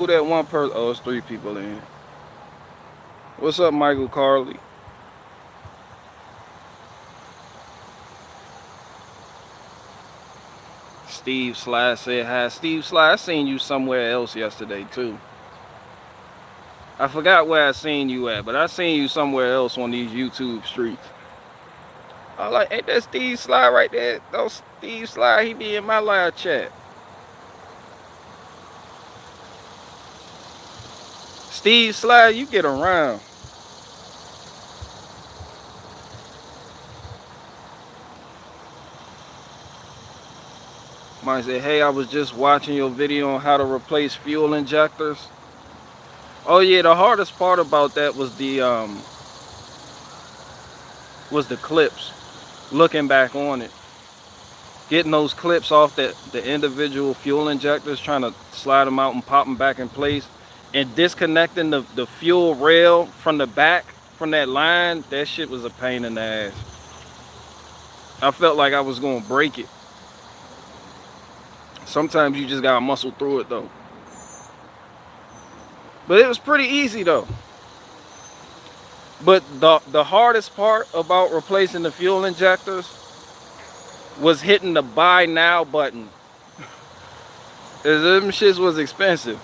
Who that one person? Oh, it's 3 people in. What's up, Michael Carley? Steve Sly said hi. Steve Sly, I seen you somewhere else yesterday too. I forgot where I seen you at, but I seen you somewhere else on these YouTube streets. I was like, ain't that Steve Sly right there? Those Steve Sly, he be in my live chat. Steve Sly, you get around. Mine said, hey, I was just watching your video on how to replace fuel injectors. Oh yeah, the hardest part about that was the clips. Looking back on it, getting those clips off the individual fuel injectors, trying to slide them out and pop them back in place, and disconnecting the fuel rail from the back from that line. That shit was a pain in the ass. I felt like I was gonna break it. Sometimes you just gotta muscle through it though. But it was pretty easy though. But the hardest part about replacing the fuel injectors was hitting the buy now button. Them shits was expensive.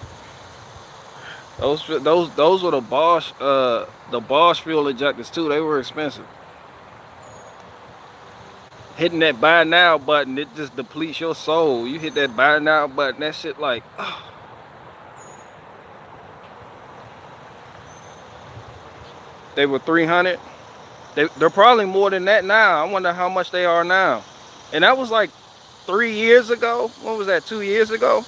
Those were the Bosch fuel injectors too. They were expensive. Hitting that buy now button, it just depletes your soul. You hit that buy now button, that shit like, oh. They were 300. They're probably more than that now. I wonder how much they are now. And that was like 3 years ago. What was that, 2 years ago?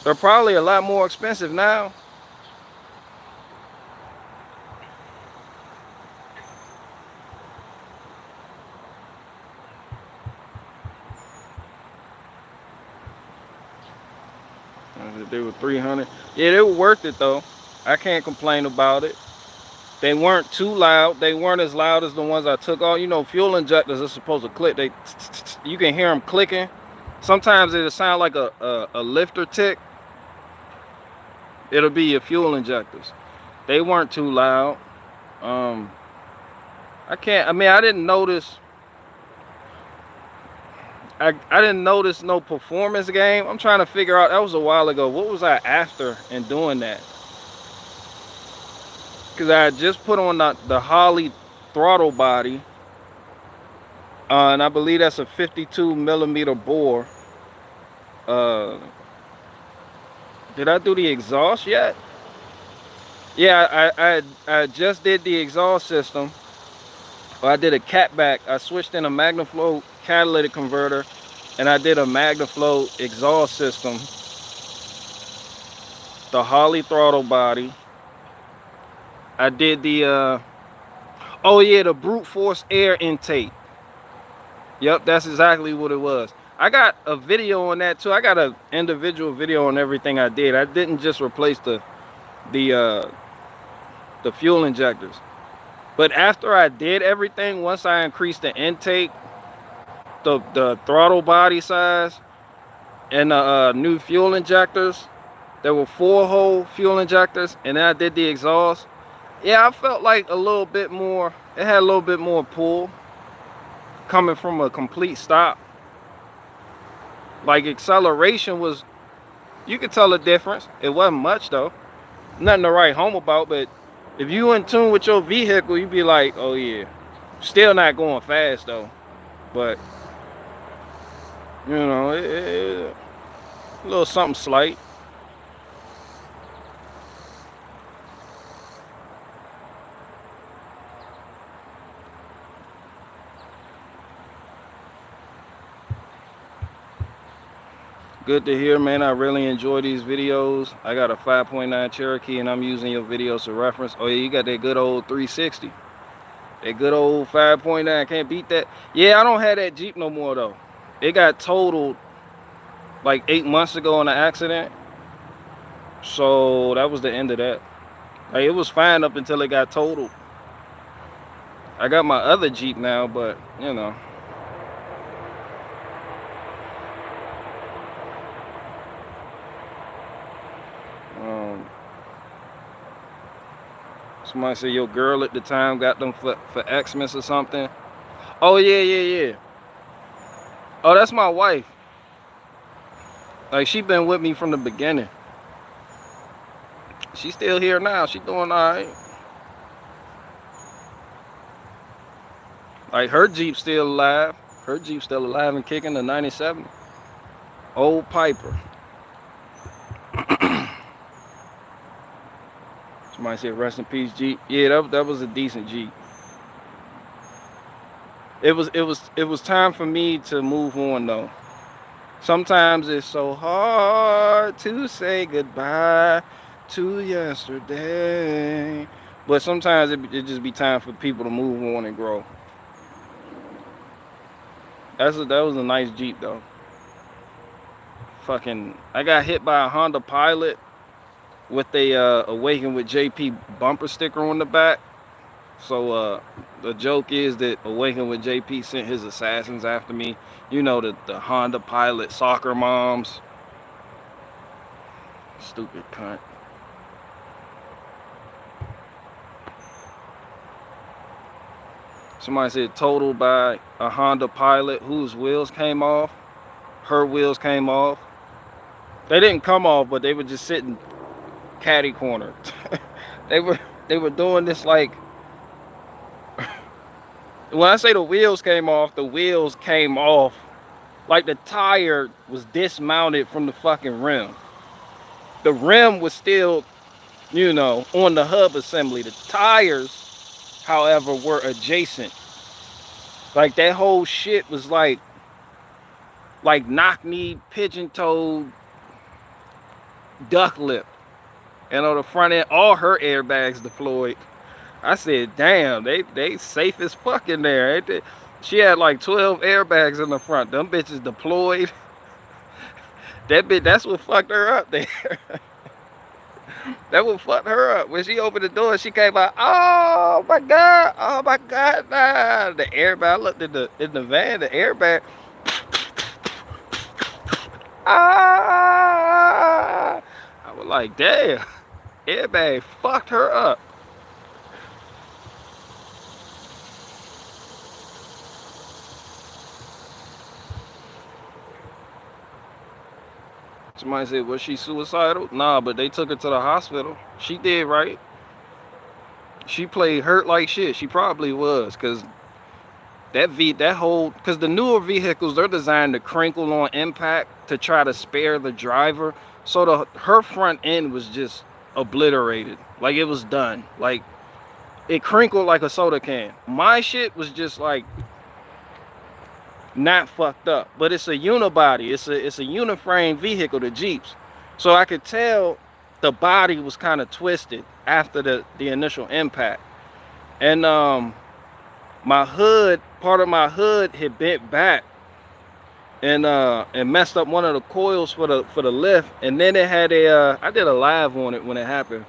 They're probably a lot more expensive now. They were 300. Yeah, they were worth it though. I can't complain about it. They weren't too loud. They weren't as loud as the ones I took off. You know, fuel injectors are supposed to click. You can hear them clicking. Sometimes it'll sound like a lifter tick. It'll be your fuel injectors. They weren't too loud. I didn't notice. I didn't notice no performance game. I'm trying to figure out. That was a while ago. What was I after in doing that? Because I had just put on the Holley throttle body, and I believe that's a 52 millimeter bore. Did I do the exhaust yet? Yeah, I just did the exhaust system. I did a catback. I switched in a MagnaFlow catalytic converter, and I did a MagnaFlow exhaust system. The Holley throttle body. I did the oh yeah, the brute force air intake. Yep, that's exactly what it was. I got a video on that too. I got an individual video on everything I did. I didn't just replace the fuel injectors. But after I did everything, once I increased the intake, the throttle body size, and the new fuel injectors, there were 4-hole fuel injectors, and then I did the exhaust. Yeah, I felt like a little bit more, it had a little bit more pull coming from a complete stop. Like acceleration was, you could tell the difference. It wasn't much though. Nothing to write home about, but if you in tune with your vehicle, you'd be like, oh yeah. Still not going fast though. But, you know, a little something slight. Good to hear, man. I really enjoy these videos. I got a 5.9 Cherokee and I'm using your videos to reference. Oh yeah, you got that good old 360. That good old 5.9, can't beat that. Yeah, I don't have that Jeep no more though. It got totaled like 8 months ago in an accident. So that was the end of that. Like, it was fine up until it got totaled. I got my other Jeep now, but you know. Somebody said your girl at the time got them for Xmas or something. Oh yeah. Oh, that's my wife. Like she been with me from the beginning. She's still here now. She doing all right. Like her Jeep still alive. Her Jeep still alive and kicking, the 97. Old Piper. Somebody said rest in peace Jeep. Yeah, that was a decent Jeep. It was time for me to move on though. Sometimes it's so hard to say goodbye to yesterday. But sometimes it just be time for people to move on and grow. That was a nice Jeep though. Fucking, I got hit by a Honda Pilot with a Awaken with JP bumper sticker on the back. So the joke is that Awaken with JP sent his assassins after me. You know, the Honda Pilot soccer moms. Stupid cunt. Somebody said totaled by a Honda Pilot whose wheels came off. Her wheels came off. They didn't come off, but they were just sitting catty cornered. they were doing this like, when I say the wheels came off like the tire was dismounted from the fucking rim. The rim was still, you know, on the hub assembly. The tires, however, were adjacent. Like that whole shit was like knock-kneed, pigeon-toed, duck lip. And on the front end, all her airbags deployed. I said, damn, they safe as fuck in there, ain't they? She had like 12 airbags in the front. Them bitches deployed. That's what fucked her up there. That what fucked her up. When she opened the door, she came out, oh my God, nah. The airbag, I looked in the van, the airbag. I was like, damn, airbag fucked her up. Somebody said, was she suicidal? Nah, but they took her to the hospital. She did right. She played hurt like shit. She probably was, cause cause the newer vehicles, they're designed to crinkle on impact to try to spare the driver. So her front end was just obliterated. Like it was done. Like it crinkled like a soda can. My shit was just like not fucked up, but it's a unibody. It's a uniframe vehicle, the Jeeps. So I could tell the body was kind of twisted after the initial impact. And my hood, part of my hood had bent back and messed up one of the coils for the lift. And then it had I did a live on it when it happened.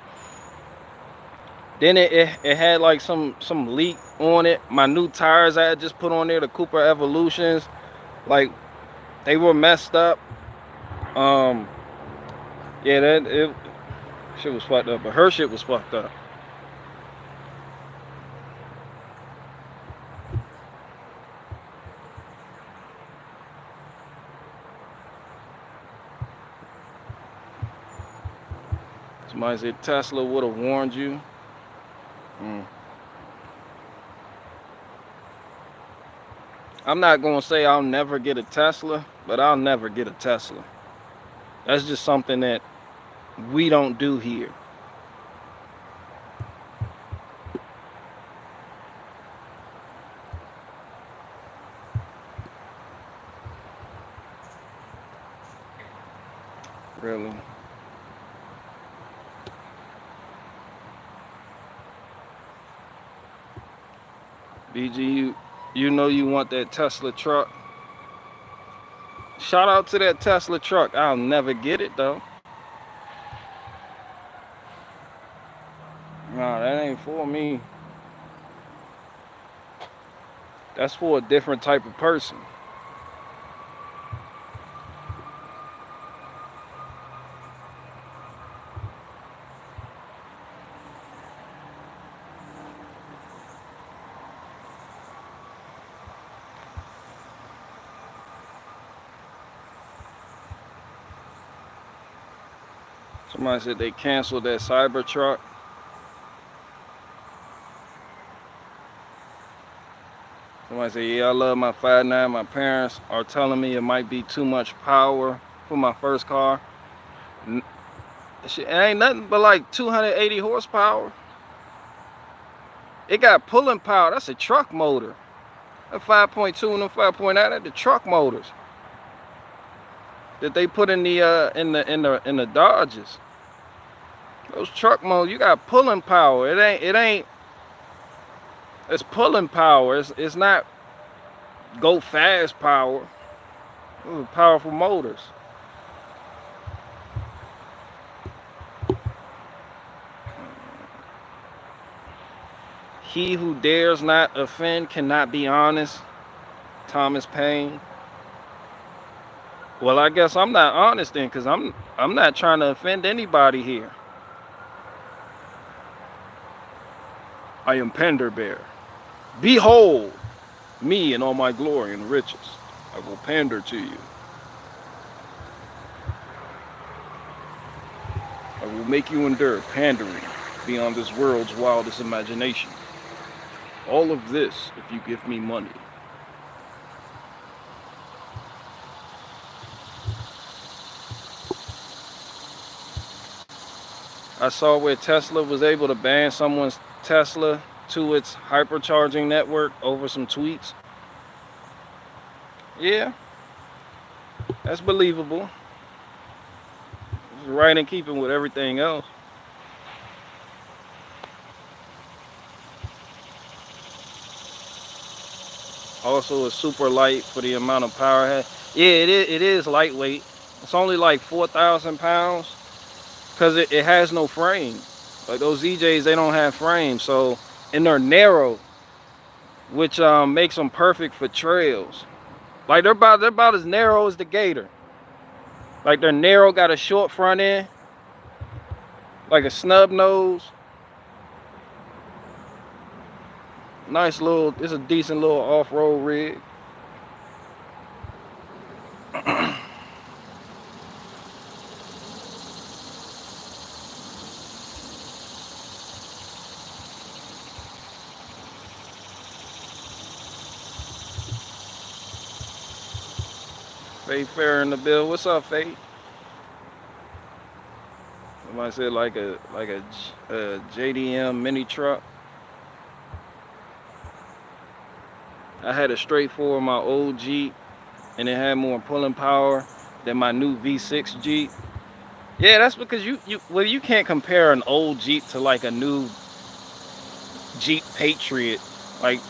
Then it had like some leak on it. My new tires I had just put on there, the Cooper Evolutions, like they were messed up. Yeah, shit was fucked up, but her shit was fucked up. Somebody said Tesla would have warned you. I'm not gonna say I'll never get a Tesla, but I'll never get a Tesla. That's just something that we don't do here. Really. BG, you know you want that Tesla truck. Shout out to that Tesla truck. I'll never get it though. Nah, that ain't for me. That's for a different type of person. Somebody said they canceled that Cybertruck. Somebody said, yeah, I love my 5.9. My parents are telling me it might be too much power for my first car. Shit, it ain't nothing but like 280 horsepower. It got pulling power. That's a truck motor. That 5.2 and the 5.9, that's the truck motors that they put in the Dodges. Those truck motors, you got pulling power. It ain't. It's pulling power. It's not go fast power. Those are powerful motors. He who dares not offend cannot be honest. Thomas Paine. Well, I guess I'm not honest then, because I'm not trying to offend anybody here. I am Penderbear. Behold me in all my glory and riches. I will pander to you. I will make you endure pandering beyond this world's wildest imagination. All of this if you give me money. I saw where Tesla was able to ban someone's Tesla to its hypercharging network over some tweets. Yeah, that's believable. It's right in keeping with everything else. Also, it's super light for the amount of power it has. Yeah, it is lightweight. It's only like 4,000 pounds because it has no frame. Like those EJs, they don't have frames, so, and they're narrow, which makes them perfect for trails. Like they're about as narrow as the Gator. Like they're narrow, got a short front end, like a snub nose. Nice little, it's a decent little off-road rig. Faye Fair in the bill. What's up, Faye? Somebody said like a JDM mini truck. I had a straightforward my old Jeep, and it had more pulling power than my new V6 Jeep. Yeah, that's because you can't compare an old Jeep to like a new Jeep Patriot. Like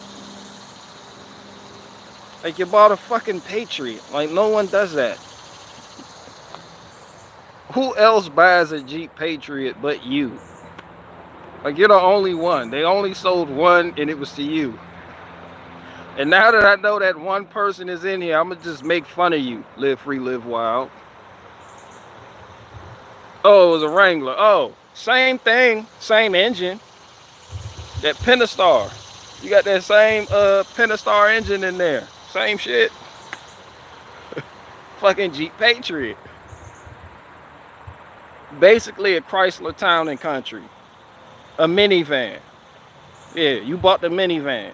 you bought a fucking Patriot. Like no one does that. Who else buys a Jeep Patriot but you? Like you're the only one. They only sold one and it was to you. And now that I know that one person is in here, I'm gonna just make fun of you. Live free, live wild. Oh, it was a Wrangler. Oh, same thing, same engine. That Pentastar. You got that same Pentastar engine in there. Same shit. Fucking Jeep Patriot. Basically a Chrysler Town and Country. A minivan. Yeah, you bought the minivan.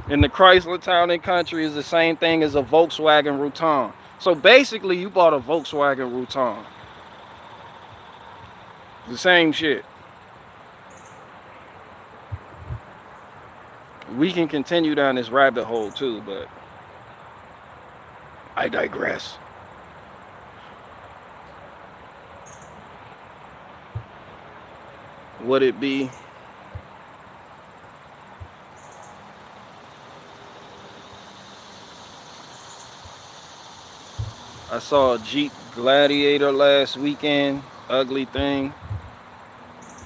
And the Chrysler Town and Country is the same thing as a Volkswagen Routan. So basically you bought a Volkswagen Routan. The same shit. We can continue down this rabbit hole too, but I digress. Would it be? I saw a Jeep Gladiator last weekend. Ugly thing.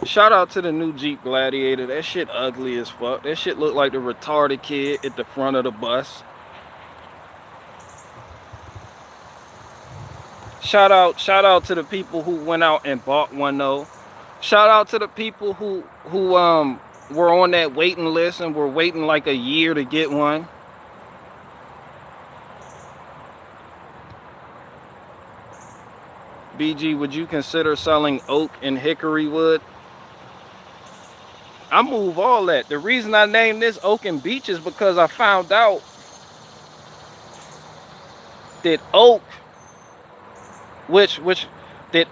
Shout out to the new Jeep Gladiator. That shit ugly as fuck. That shit looked like the retarded kid at the front of the bus. Shout out to the people who went out and bought one though. Shout out to the people who were on that waiting list and were waiting like a year to get one. BG, would you consider selling oak and hickory wood? I move all that. The reason I named this oak and beech is because I found out that which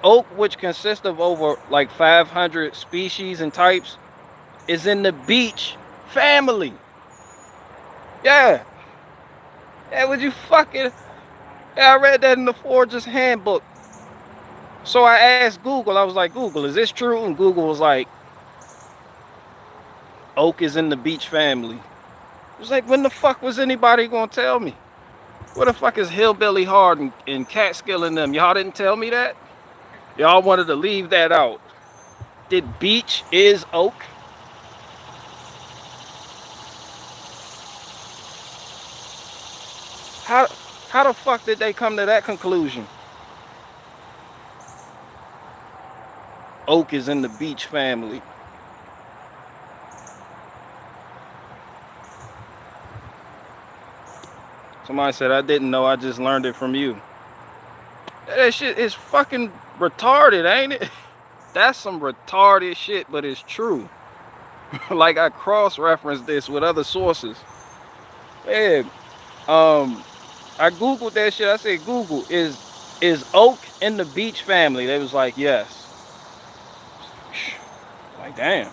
oak, which consists of over like 500 species and types, is in the beech family. Yeah. Yeah, would you fucking... Yeah, I read that in the Forager's Handbook. So I asked Google, I was like, Google, is this true? And Google was like, oak is in the beech family. I was like, when the fuck was anybody gonna tell me? What the fuck is Hillbilly Hard and Catskill in them? Y'all didn't tell me that? Y'all wanted to leave that out. Did beech is oak? How the fuck did they come to that conclusion? Oak is in the beech family. Somebody said, I didn't know, I just learned it from you. That shit is fucking retarded, ain't it? That's some retarded shit, but it's true. Like, I cross-referenced this with other sources. Yeah, I Googled that shit. I said, Google, is oak in the beech family? They was like, yes. Like, damn.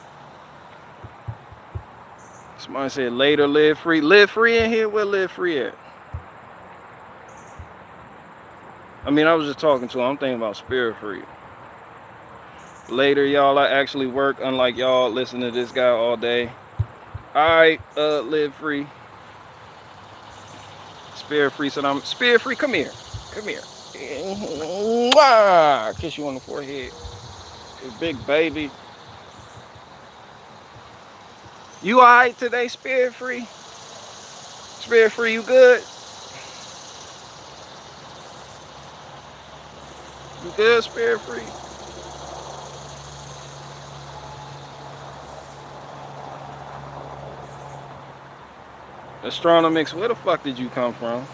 Somebody said, later, live free. Live free in here? Where live free at? I mean, I was just talking to him. I'm thinking about spirit free. Later, y'all, I actually work, unlike y'all listen to this guy all day. Alright, live free. Spirit free, so I'm spirit free. Come here. Come here. Mwah! Kiss you on the forehead. Big baby. You alright today, spirit free? Spirit free, you good? You good, spirit free? Astronomics, where the fuck did you come from?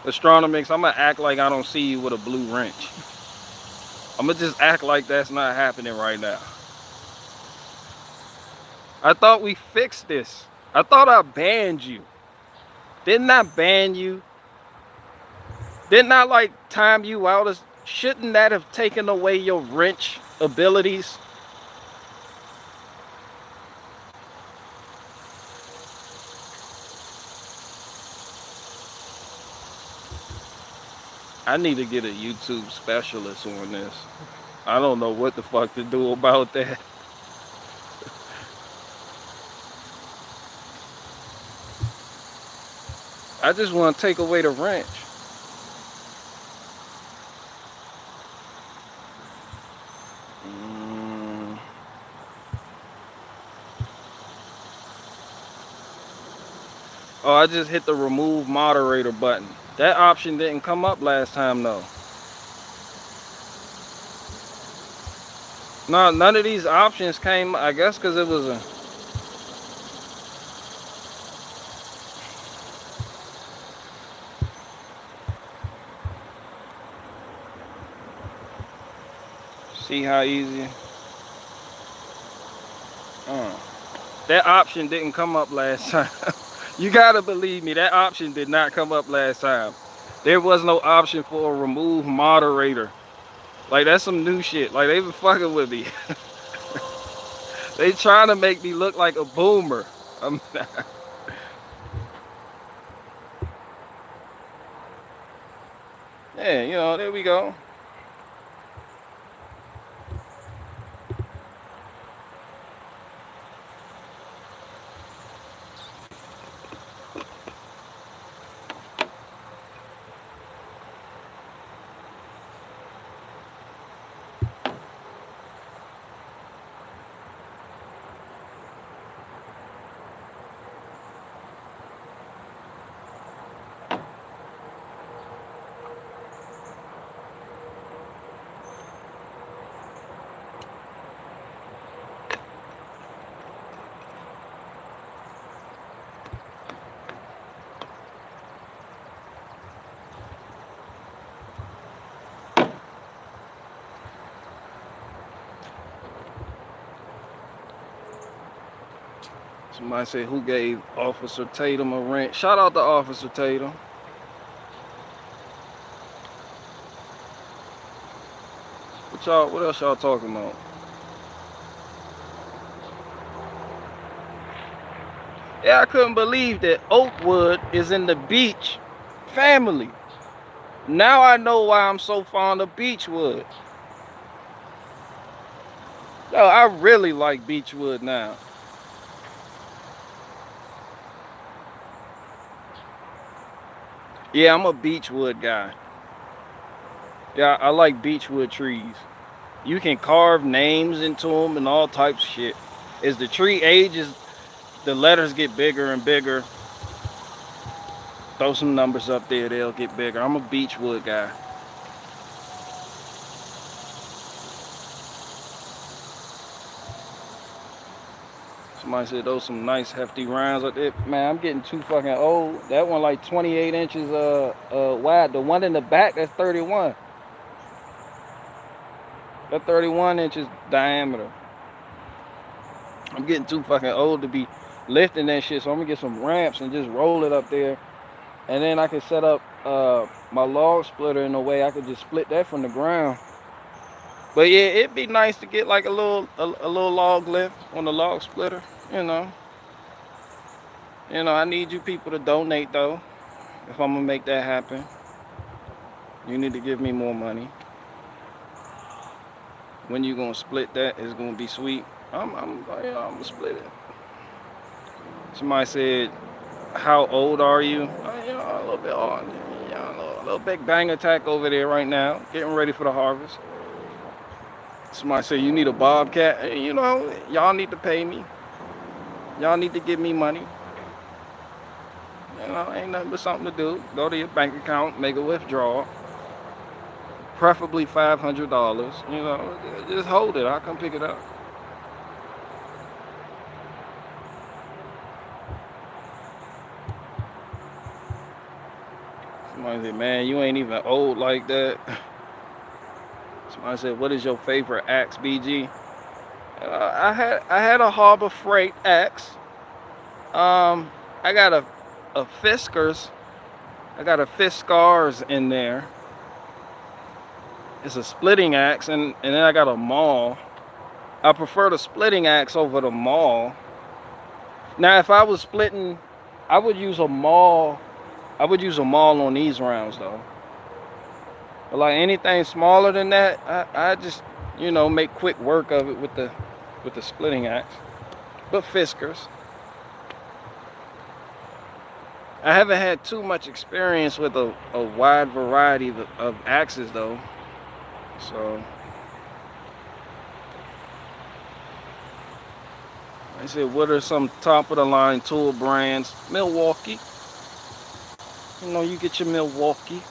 Astronomics, I'm gonna act like I don't see you with a blue wrench. I'm gonna just act like that's not happening right now. I thought we fixed this. I thought I banned you. Didn't I ban you? Didn't I like time you out? Shouldn't that have taken away your wrench abilities? I need to get a YouTube specialist on this. I don't know what the fuck to do about that. I just want to take away the wrench. Oh, I just hit the remove moderator button. That option didn't come up last time though. No, none of these options came, I guess because it was a... See how easy? That option didn't come up last time. You gotta believe me, that option did not come up last time. There was no option for a remove moderator. Like, that's some new shit. Like, they been fucking with me. They trying to make me look like a boomer. I'm not. Yeah, you know, there we go. Somebody said, who gave Officer Tatum a rent? Shout out to Officer Tatum. What else y'all talking about? Yeah, I couldn't believe that Oakwood is in the Beech family. Now I know why I'm so fond of Beechwood. Yo, I really like Beechwood now. Yeah, I'm a Beechwood guy. Yeah, I like Beechwood trees. You can carve names into them and all types of shit. As the tree ages, the letters get bigger and bigger. Throw some numbers up there, they'll get bigger. I'm a Beechwood guy. Somebody said those some nice hefty rounds up there. Man, I'm getting too fucking old. That one like 28 inches wide. The one in the back, that's 31. That 31 inches diameter. I'm getting too fucking old to be lifting that shit, so I'm gonna get some ramps and just roll it up there. And then I can set up my log splitter in a way I could just split that from the ground. But yeah, it'd be nice to get like a little log lift on the log splitter, you know. I need you people to donate though. If I'm gonna make that happen, you need to give me more money. When you gonna split that, it's gonna be sweet. I'm gonna split it. Somebody said, how old are you? A little bit old. A little big bang attack over there right now, getting ready for the harvest. Somebody said, you need a bobcat. Y'all need to pay me. Y'all need to give me money. Ain't nothing but something to do. Go to your bank account, make a withdrawal. Preferably $500. Just hold it. I'll come pick it up. Somebody said, man, you ain't even old like that. Somebody said, what is your favorite axe, BG? I had a Harbor Freight axe. I got a Fiskars. I got a Fiskars in there. It's a splitting axe, and then I got a maul. I prefer the splitting axe over the maul. Now, if I was splitting, I would use a maul. I would use a maul on these rounds though. But like anything smaller than that, I just make quick work of it with the splitting axe. But Fiskars. I haven't had too much experience with a wide variety of axes though. So I said, what are some top of the line tool brands? Milwaukee. You get your Milwaukee.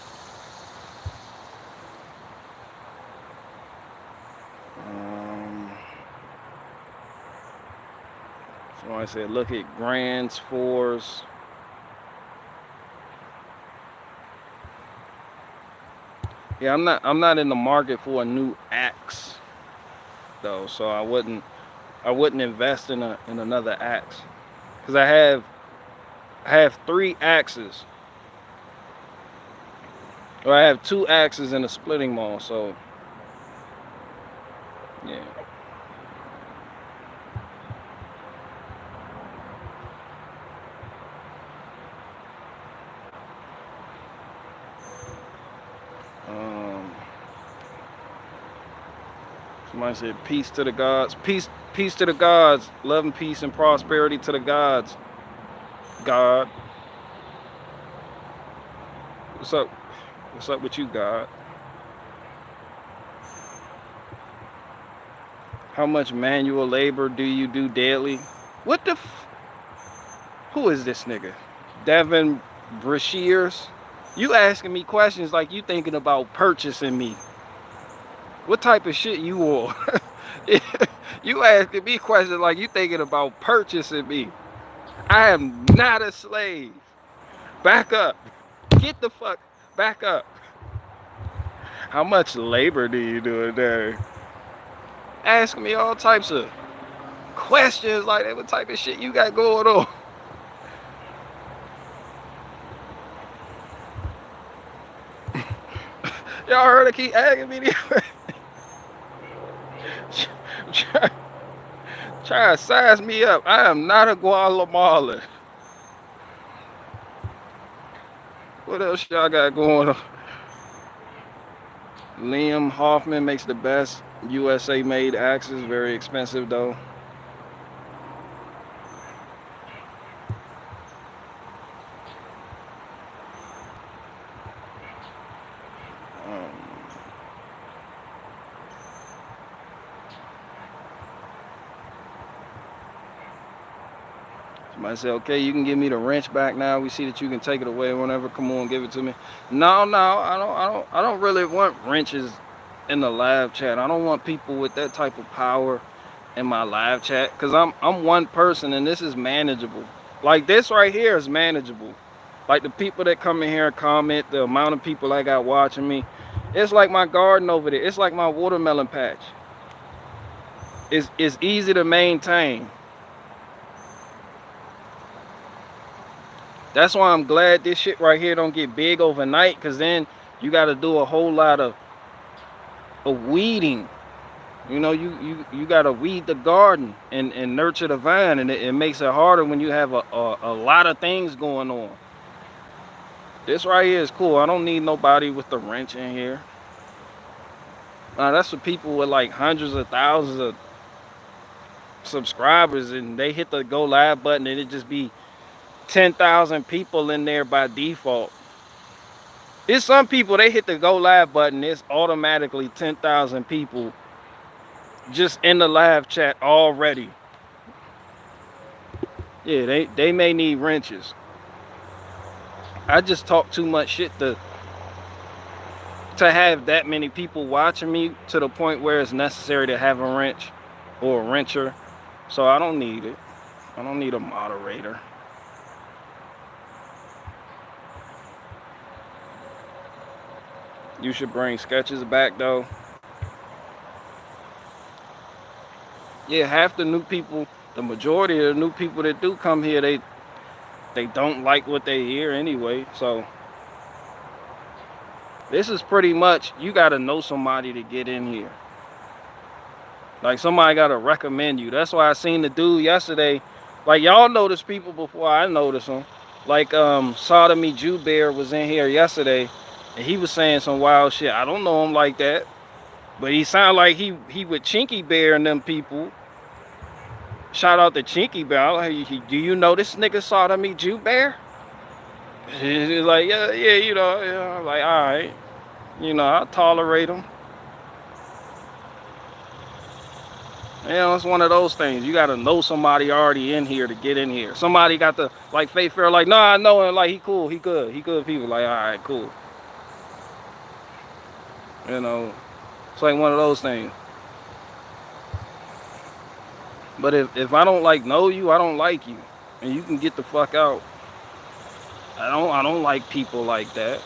So I said, look at Grands, Fours. Yeah, I'm not in the market for a new axe though, so I wouldn't invest in another axe, because I have 3 axes, or I have 2 axes and a splitting maul. So yeah. Somebody said, peace to the gods. Peace to the gods. Love and peace and prosperity to the gods. God. What's up? What's up with you, God? How much manual labor do you do daily? What the who is this nigga? Devin Brashears? You asking me questions like you thinking about purchasing me. What type of shit you want? You asking me questions like you thinking about purchasing me. I am not a slave. Back up. Get the fuck back up. How much labor do you do a day? Ask me all types of questions like that. What type of shit you got going on? Y'all heard her keep asking me try, try to size me up. I am not a Guatemala. What else y'all got going on? Liam Hoffman makes the best USA made axes. Very expensive though. Somebody say, okay, you can give me the wrench back now. We see that you can take it away whenever. Come on, give it to me. No, I don't really want wrenches in the live chat. I don't want people with that type of power in my live chat, because I'm one person and this is manageable. Like this right here is manageable. Like the people that come in here and comment, the amount of people I got watching me, it's like my garden over there. It's like my watermelon patch. It's easy to maintain. That's why I'm glad this shit right here don't get big overnight, because then you got to do a whole lot of weeding. You know, you got to weed the garden and nurture the vine, and it makes it harder when you have a lot of things going on. This right here is cool. I don't need nobody with the wrench in here. That's for people with like hundreds of thousands of subscribers, and they hit the go live button and it just be 10,000 people in there by default. There's some people, they hit the go live button, it's automatically 10,000 people just in the live chat already. Yeah, they may need wrenches. I just talk too much shit to have that many people watching me to the point where it's necessary to have a wrench or a wrencher. So I don't need it. I don't need a moderator. You should bring sketches back though. Yeah, half the new people, the majority of the new people that do come here, they don't like what they hear anyway. So this is pretty much, you gotta know somebody to get in here. Like somebody gotta recommend you. That's why I seen the dude yesterday. Like y'all notice people before I notice them. Like Sodomy Jew Bear was in here yesterday, and he was saying some wild shit. I don't know him like that, but he sounded like he with Chinky Bear and them people. Shout out to Chinky Bear. Like, do you know this nigga Sodomy Jew Bear? He's like, yeah, you know, yeah. I'm like, all right, you know, I'll tolerate him. You know, it's one of those things. You gotta know somebody already in here to get in here. Somebody got the, like Faith Fair, like, nah, I know him, like he cool, he good people. Like, all right, cool. You know, it's like one of those things. But if I don't like know you, I don't like you, and you can get the fuck out. I don't like people like that.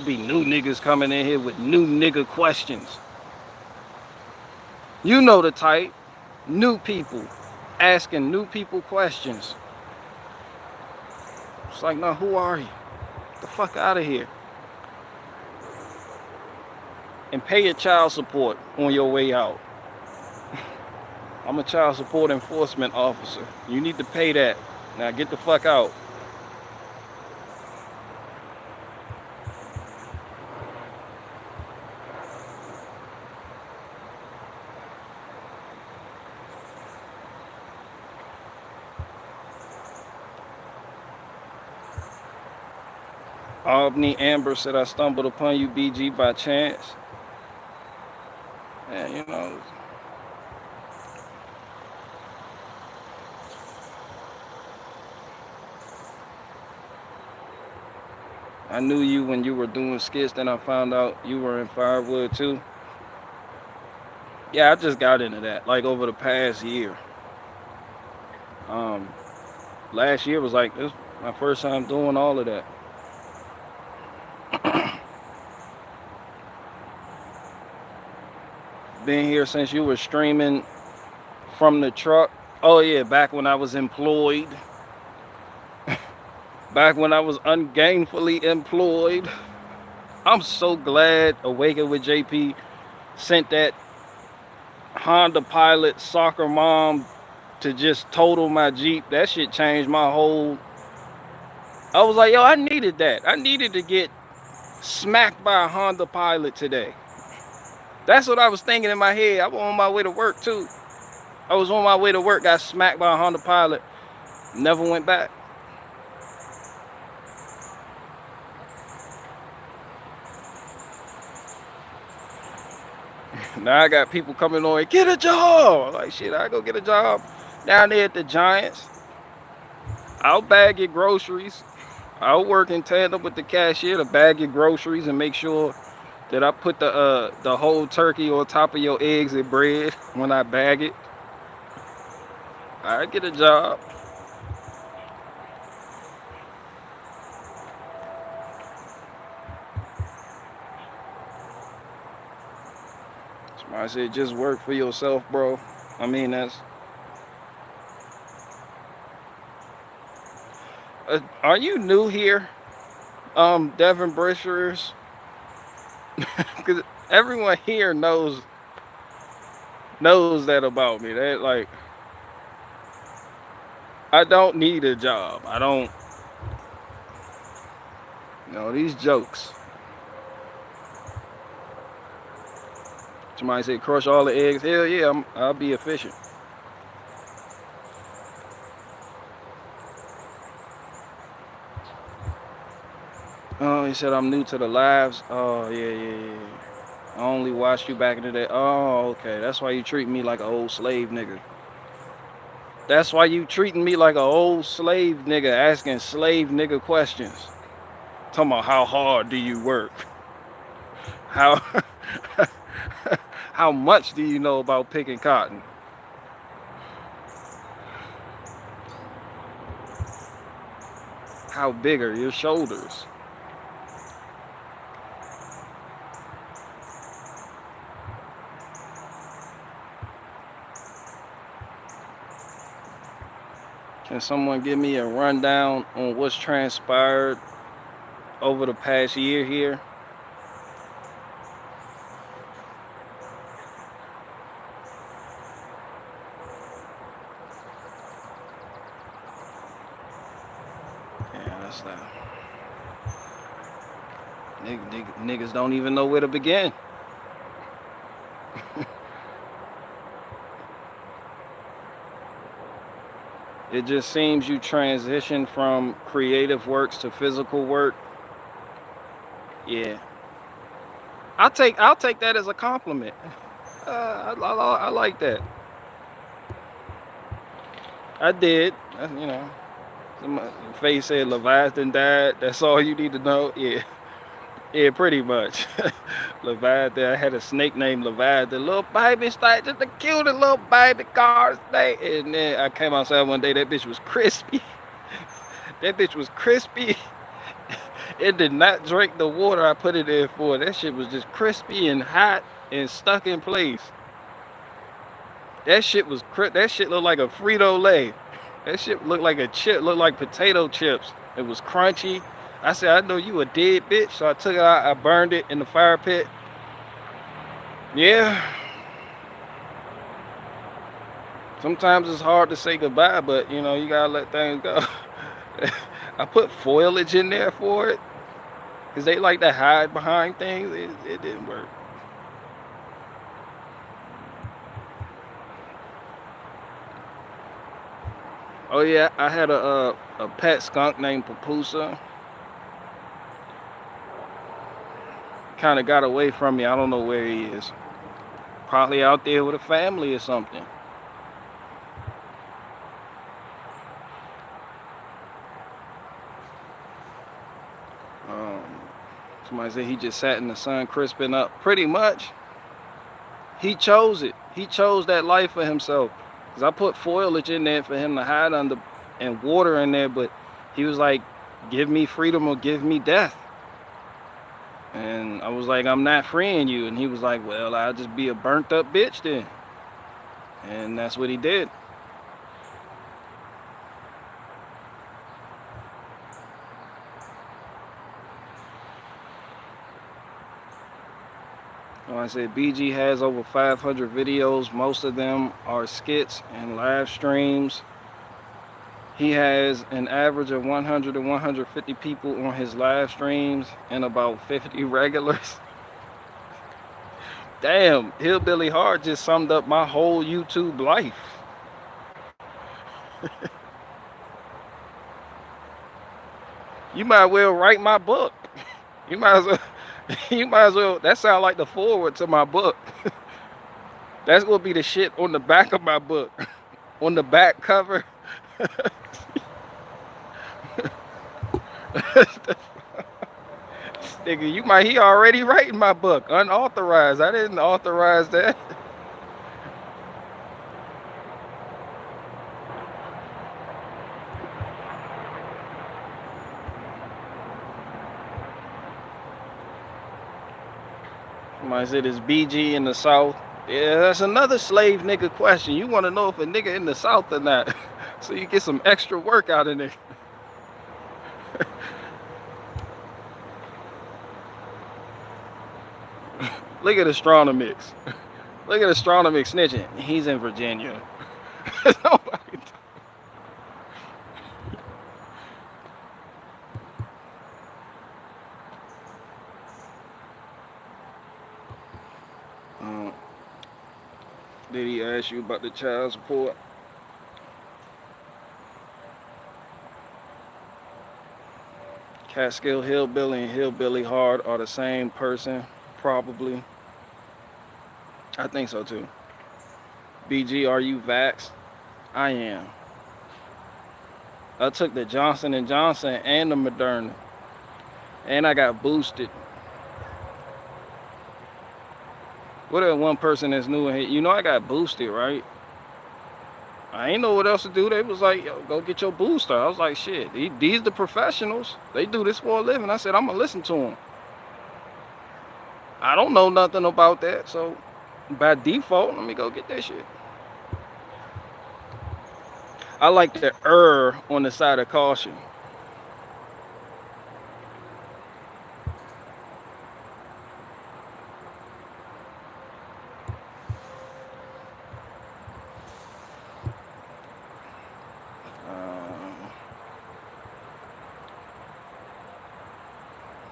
Be new niggas coming in here with new nigga questions. You know the type. New people asking new people questions. It's like, no, who are you? Get the fuck out of here. And pay your child support on your way out. I'm a child support enforcement officer. You need to pay that. Now get the fuck out. Albany Amber said, I stumbled upon you, BG, by chance. And you know, I knew you when you were doing skits, then I found out you were in Firewood too. Yeah, I just got into that like over the past year. Last year was like, this my first time doing all of that. Been here since you were streaming from the truck. Oh yeah, back when I was employed, back when I was ungainfully employed. I'm so glad Awaken with JP sent that Honda Pilot soccer mom to just total my Jeep. That shit changed my whole. I was like, yo, I needed that. I needed to get smacked by a Honda Pilot today. That's what I was thinking in my head. I was on my way to work too. I was on my way to work, got smacked by a Honda Pilot, never went back. Now I got people coming on, get a job. Like shit, I go get a job down there at the Giants. I'll bag your groceries. I'll work in tandem with the cashier to bag your groceries and make sure that I put the whole turkey on top of your eggs and bread when I bag it. I get a job. Somebody said just work for yourself, bro. I mean that's. Are you new here, Devin Brishers? Because everyone here knows that about me. That like I don't need a job. I don't. You know these jokes. Somebody said crush all the eggs. Hell yeah, I'll be efficient. Oh, he said I'm new to the lives. Oh yeah. I only watched you back in the day. Oh, okay. That's why you treat me like an old slave nigga. That's why you treating me like an old slave nigga, asking slave nigga questions. Talking about how hard do you work? How how much do you know about picking cotton? How big are your shoulders? Can someone give me a rundown on what's transpired over the past year here? Yeah, that's that. Niggas don't even know where to begin. It just seems you transition from creative works to physical work. Yeah, I'll take that as a compliment. I like that. I did. You know, Faye said Leviathan died. That's all you need to know. Yeah, yeah, pretty much. Leviathan. I had a snake named Leviathan. Little baby snake, just the cutest little baby car snake. And then I came outside one day. That bitch was crispy. That bitch was crispy. It did not drink the water I put it in for. That shit was just crispy and hot and stuck in place. That shit was that shit looked like a Frito-Lay. That shit looked like a chip, looked like potato chips. It was crunchy. I said, I know you a dead bitch. So I took it out, I burned it in the fire pit. Yeah. Sometimes it's hard to say goodbye, but you know, you gotta let things go. I put foliage in there for it. Because they like to hide behind things. It didn't work. Oh yeah, I had a pet skunk named Papusa. Kind of got away from me. I don't know where he is. Probably out there with a family or something. Um, Somebody said he just sat in the sun crisping up. Pretty much. He chose it. He chose that life for himself. Because I put foliage in there for him to hide under and water in there, but he was like, give me freedom or give me death. And I was like, I'm not freeing you. And he was like, well, I'll just be a burnt up bitch then. And that's what he did. Like I said, BG has over 500 videos. Most of them are skits and live streams. He has an average of 100 to 150 people on his live streams and about 50 regulars. Damn, Hillbilly Hard just summed up my whole YouTube life. You might well write my book. You might as well. You might as well. That sounds like the forward to my book. That's gonna be the shit on the back of my book, on the back cover. Nigga, you might. He already writing my book, unauthorized. I didn't authorize that. Somebody said it's BG in the South. Yeah, that's another slave nigga question. You want to know if a nigga in the South or not, so you get some extra work out of it. Look at Astronomix. Look at Astronomix snitching. He's in Virginia. Did he ask you about the child support? Catskill Hillbilly and Hillbilly Hard are the same person, probably. I think so too. BG, are you vaxxed? I am. I took the Johnson & Johnson and the Moderna. And I got boosted. What if one person that's new and you know I got boosted, right? I ain't know what else to do. They was like, yo, go get your booster. I was like, shit, these the professionals. They do this for a living. I said, I'm gonna listen to them. I don't know nothing about that, so by default, let me go get that shit. I like to err on the side of caution.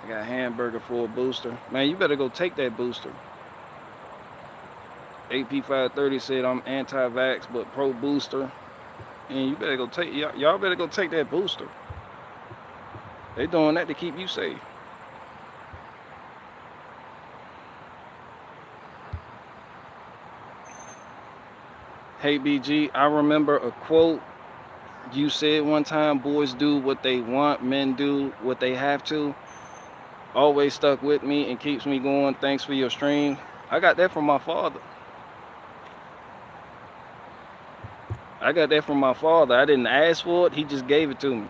I got a hamburger for a booster. Man, you better go take that booster. AP530 said I'm anti-vax but pro-booster. And you better go take, y'all better go take that booster. They doing that to keep you safe. Hey BG, I remember a quote you said one time, boys do what they want, men do what they have to. Always stuck with me and keeps me going. Thanks for your stream. I got that from my father. I got that from my father. I didn't ask for it. He just gave it to me.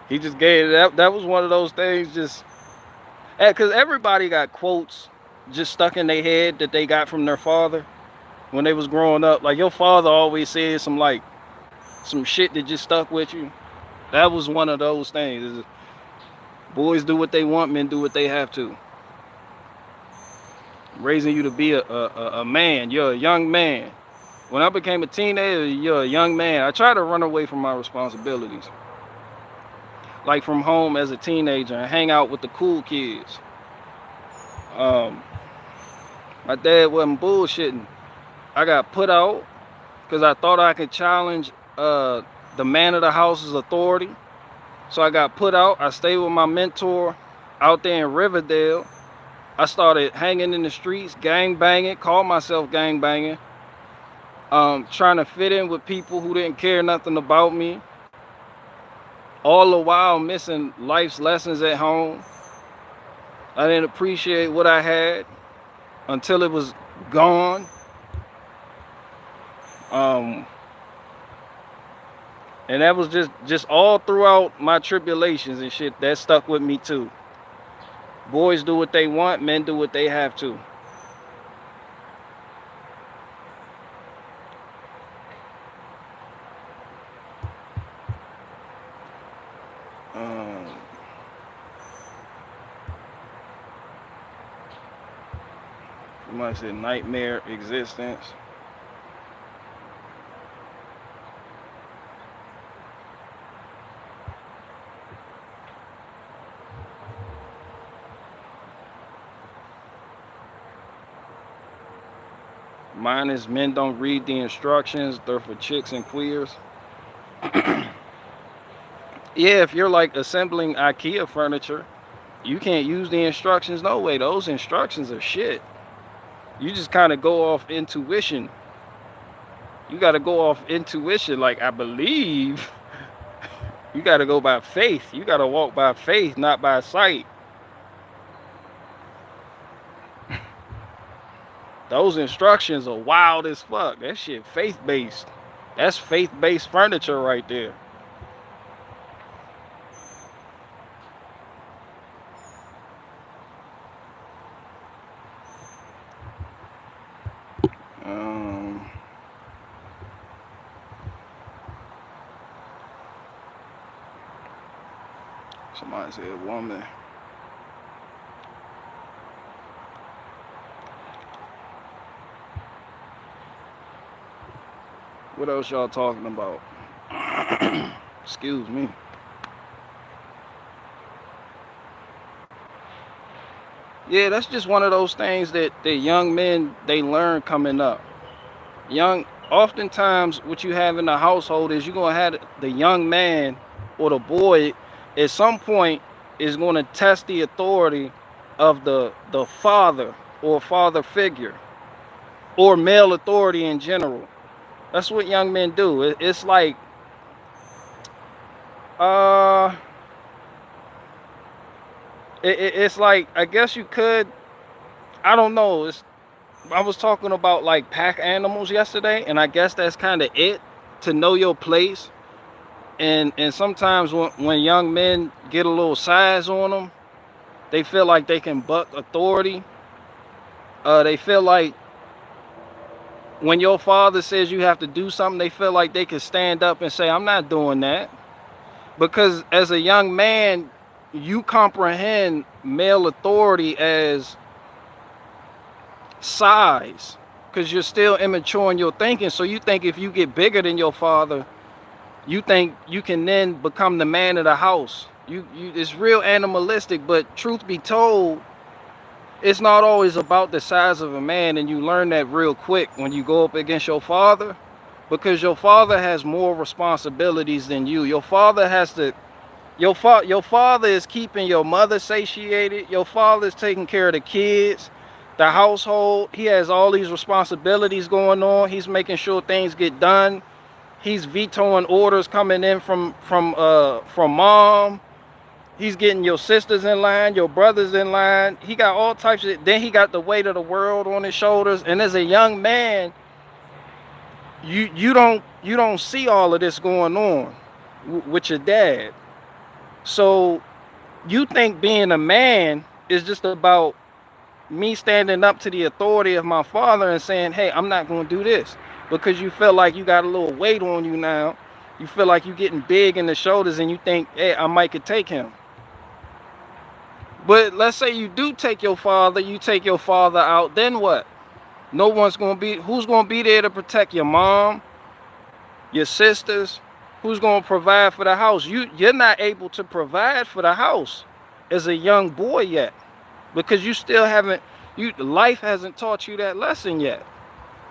He just gave it. That was one of those things just... Because everybody got quotes just stuck in their head that they got from their father when they was growing up. Like your father always said some shit that just stuck with you. That was one of those things. Boys do what they want, men do what they have to. Raising you to be a man. You're a young man. When I became a teenager, you're a young man. I try to run away from my responsibilities. Like from home as a teenager and hang out with the cool kids. My dad wasn't bullshitting. I got put out because I thought I could challenge the man of the house's authority. So I got put out. I stayed with my mentor out there in Riverdale. I started hanging in the streets, gang banging, called myself gang banging. Trying to fit in with people who didn't care nothing about me. All the while missing life's lessons at home. I didn't appreciate what I had until it was gone. And that was just all throughout my tribulations and shit. That stuck with me too. Boys do what they want, men do what they have to. Somebody said nightmare existence. Mine is men don't read the instructions. They're for chicks and queers. Yeah, if you're like assembling IKEA furniture, you can't use the instructions no way. Those instructions are shit. You just kind of go off intuition. You got to go off intuition. Like, I believe. You got to go by faith. You got to walk by faith, not by sight. Those instructions are wild as fuck. That shit faith-based. That's faith-based furniture right there. Somebody said woman. What else y'all talking about? Excuse me. Yeah, that's just one of those things that the young men, they learn coming up. Oftentimes what you have in the household is you're going to have the young man or the boy at some point is going to test the authority of the father or father figure or male authority in general. That's what young men do. It's like it's like, I guess you could, I don't know, I was talking about like pack animals yesterday, and I guess that's kind of it, to know your place. And sometimes when young men get a little size on them, they feel like they can buck authority. They feel like when your father says you have to do something, they feel like they can stand up and say, I'm not doing that. Because as a young man, you comprehend male authority as size, because you're still immature in your thinking. So you think if you get bigger than your father, you think you can then become the man of the house. It's real animalistic, but truth be told, it's not always about the size of a man, and you learn that real quick when you go up against your father, because your father has more responsibilities than you. Your father has to, your father is keeping your mother satiated. Your father is taking care of the kids, the household. He has all these responsibilities going on. He's making sure things get done. He's vetoing orders coming in from mom. He's getting your sisters in line, your brothers in line. He got all types of, then he got the weight of the world on his shoulders. And as a young man, you don't see all of this going on with your dad. So you think being a man is just about me standing up to the authority of my father and saying, hey, I'm not going to do this, because you feel like you got a little weight on you now. You feel like you're getting big in the shoulders, and you think, hey, I might could take him. But let's say you do take your father, you take your father out, then what? No one's going to be, who's going to be there to protect your mom, your sisters? Who's going to provide for the house? You're not able to provide for the house as a young boy yet, because you still haven't, life hasn't taught you that lesson yet.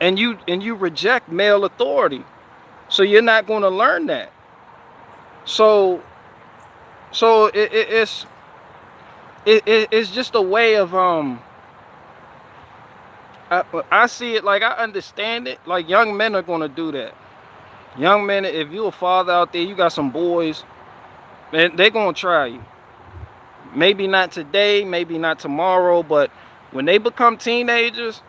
And you reject male authority. So you're not going to learn that. So it's just a way of I see it, like, I understand it. Like, young men are going to do that. Young men, if you're a father out there, you got some boys, man, they're going to try you. Maybe not today, maybe not tomorrow, but when they become teenagers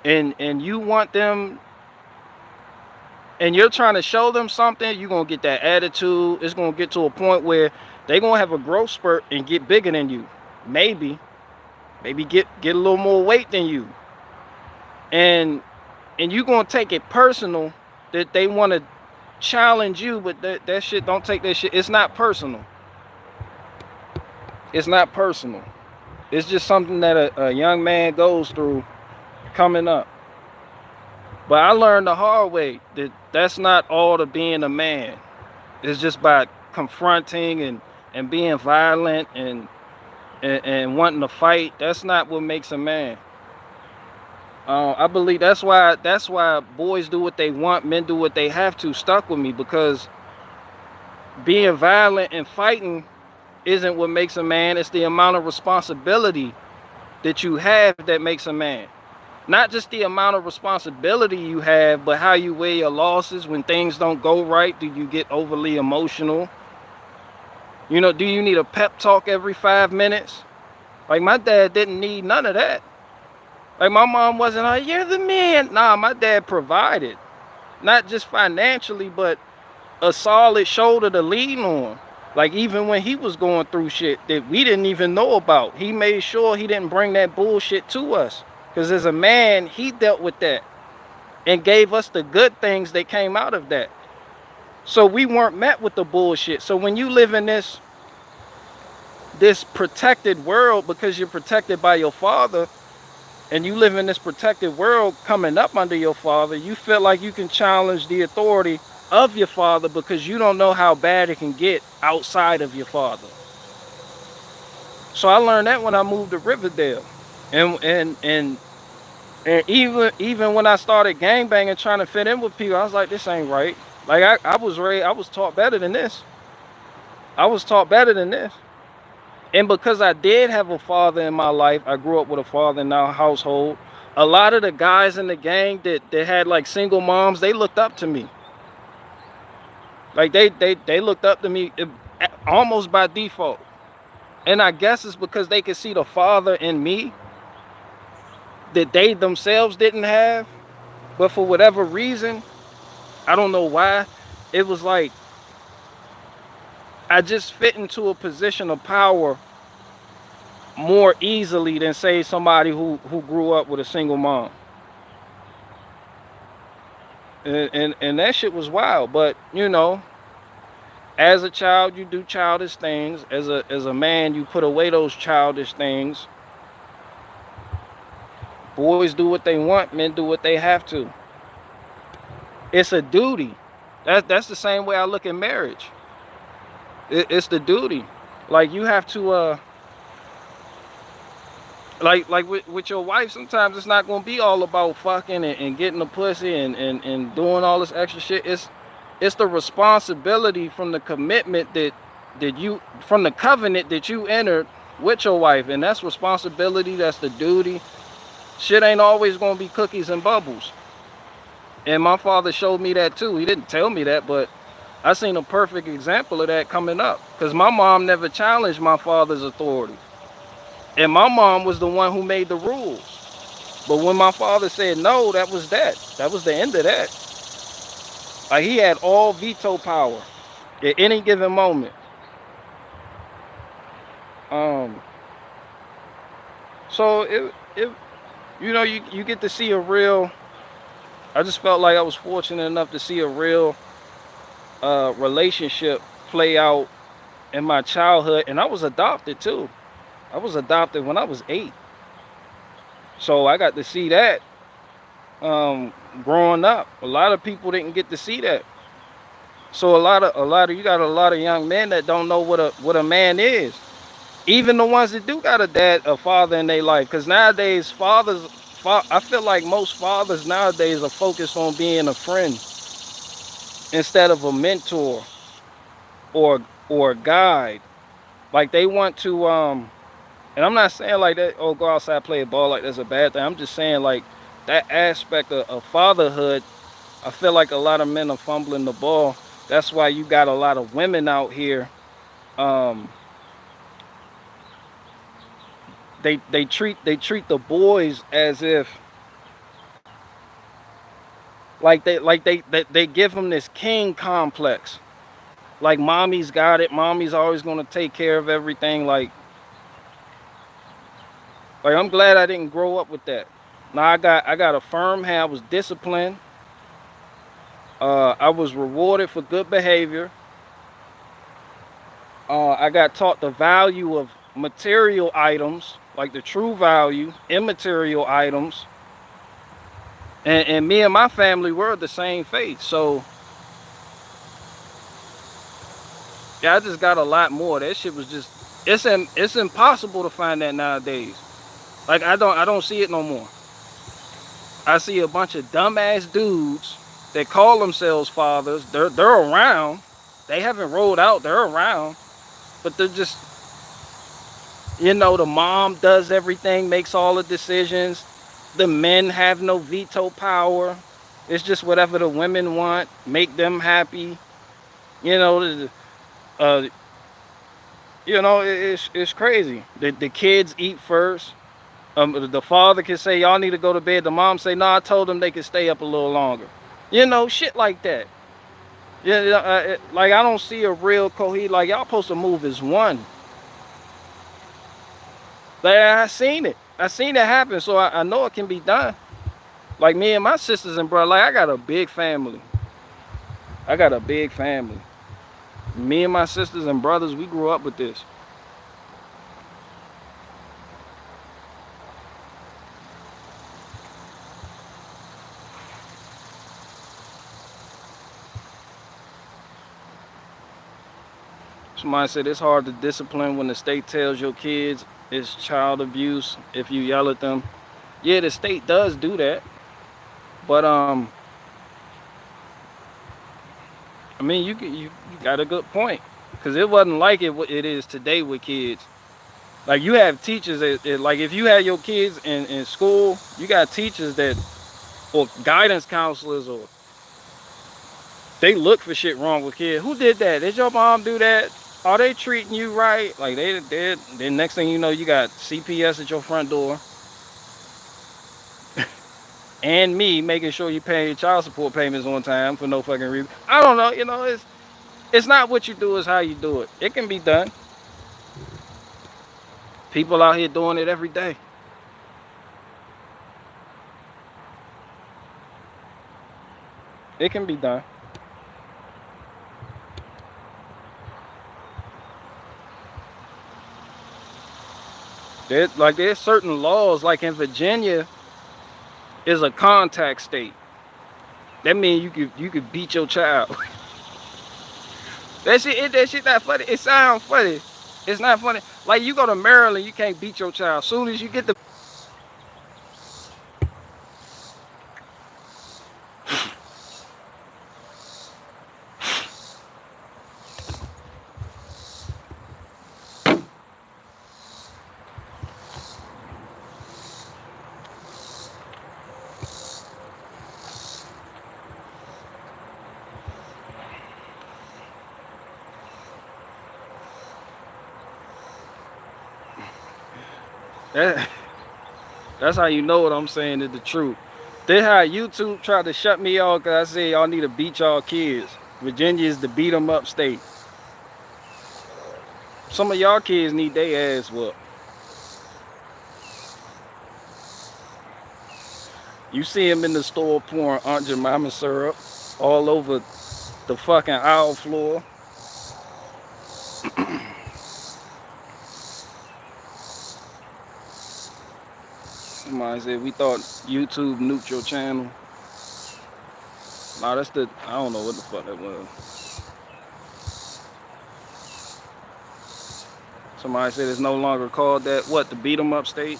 and you want them, and you're trying to show them something, you're going to get that attitude. It's going to get to a point where they're going to have a growth spurt and get bigger than you. Maybe get a little more weight than you. And you're going to take it personal that they want to challenge you, but that shit, don't take that shit. It's not personal. It's not personal. It's just something that a young man goes through coming up. But I learned the hard way that that's not all to being a man. It's just by confronting and being violent and wanting to fight. That's not what makes a man. I believe that's why boys do what they want, men do what they have to. Stuck with me because being violent and fighting isn't what makes a man. It's the amount of responsibility that you have that makes a man. Not just the amount of responsibility you have, but how you weigh your losses when things don't go right. Do you get overly emotional? You know, do you need a pep talk every 5 minutes? Like my dad didn't need none of that. Like my mom wasn't like, you're the man. Nah, my dad provided. Not just financially, but a solid shoulder to lean on. Like even when he was going through shit that we didn't even know about, he made sure he didn't bring that bullshit to us. Because as a man, he dealt with that and gave us the good things that came out of that. So we weren't met with the bullshit. So when you live in this protected world because you're protected by your father, and you live in this protected world coming up under your father, you feel like you can challenge the authority of your father because you don't know how bad it can get outside of your father. So I learned that when I moved to Riverdale. And even when I started gangbanging trying to fit in with people, I was like, this ain't right. Like I was taught better than this. I was taught better than this. And because I did have a father in my life, I grew up with a father in our household. A lot of the guys in the gang that had like single moms, they looked up to me. Like they looked up to me almost by default. And I guess it's because they could see the father in me that they themselves didn't have. But for whatever reason, I don't know why, it was like I just fit into a position of power more easily than say somebody who grew up with a single mom. And that shit was wild. But you know, as a child you do childish things. As a man you put away those childish things. Boys do what they want, men do what they have to. It's a duty. That's the same way I look at marriage. It's the duty. Like you have to like with your wife, sometimes it's not gonna be all about fucking and getting the pussy and doing all this extra shit. It's the responsibility from the commitment that you, from the covenant that you entered with your wife. And that's responsibility, that's the duty. Shit ain't always gonna be cookies and bubbles. And my father showed me that too. He didn't tell me that, but I seen a perfect example of that coming up. Because my mom never challenged my father's authority. And my mom was the one who made the rules. But when my father said no, that was that. That was the end of that. Like he had all veto power at any given moment. So it you know, you get to see a real, I just felt like I was fortunate enough to see a real relationship play out in my childhood. And I was adopted too. I was adopted when I was 8. So I got to see that growing up. A lot of people didn't get to see that. So you got a lot of young men that don't know what a man is. Even the ones that do got a father in their life. Because nowadays I feel like most fathers nowadays are focused on being a friend instead of a mentor or a guide. Like they want to and I'm not saying like that, oh, go outside, play a ball, like that's a bad thing. I'm just saying like that aspect of fatherhood, I feel like a lot of men are fumbling the ball. That's why you got a lot of women out here. They treat the boys as if they give them this king complex. Like mommy's got it. Mommy's always gonna take care of everything. Like I'm glad I didn't grow up with that. Now I got a firm hand. I was disciplined. I was rewarded for good behavior. I got taught the value of material items, like the true value, immaterial items. And me and my family were the same faith. So yeah, I just got a lot more. That shit was just it's impossible to find that nowadays. Like I don't see it no more. I see a bunch of dumbass dudes that call themselves fathers. They're around. They haven't rolled out. They're around, but they're just, the mom does everything, makes all the decisions. The men have no veto power. It's just whatever the women want, make them happy. You know, uh, it's crazy. The kids eat first. The father can say, y'all need to go to bed. The mom say, no, I told them they could stay up a little longer. Shit like that. Yeah, like I don't see a real cohe. Like y'all supposed to move as one. Like I seen it. I seen it happen, so I know it can be done. Like me and my sisters and brother, like I got a big family. I got a big family. Me and my sisters and brothers, we grew up with this. Somebody said it's hard to discipline when the state tells your kids it's child abuse if you yell at them. Yeah, the state does do that. But I mean, you got a good point, because it wasn't like it is today with kids. Like you have teachers like if you had your kids in school, you got teachers that, or guidance counselors, or they look for shit wrong with kids. Who did that? Did your mom do that? Are they treating you right? Like they did. Then next thing you know, you got CPS at your front door, and me making sure you pay your child support payments on time for no fucking reason. I don't know. It's not what you do, it's how you do it. It can be done. People out here doing it every day. It can be done. There's certain laws, like in Virginia, is a contact state. That means you could beat your child. that shit not funny. It sounds funny. It's not funny. Like you go to Maryland, you can't beat your child. Soon as you get the that, that's how you know what I'm saying is the truth. This how YouTube tried to shut me off because I said y'all need to beat y'all kids. Virginia is the beat 'em up state. Some of y'all kids need their ass whooped. You see him in the store pouring Aunt Jemima syrup all over the fucking aisle floor. Somebody said we thought YouTube nuked your channel. Nah, I don't know what the fuck that was. Somebody said it's no longer called that. What, the beat 'em up state?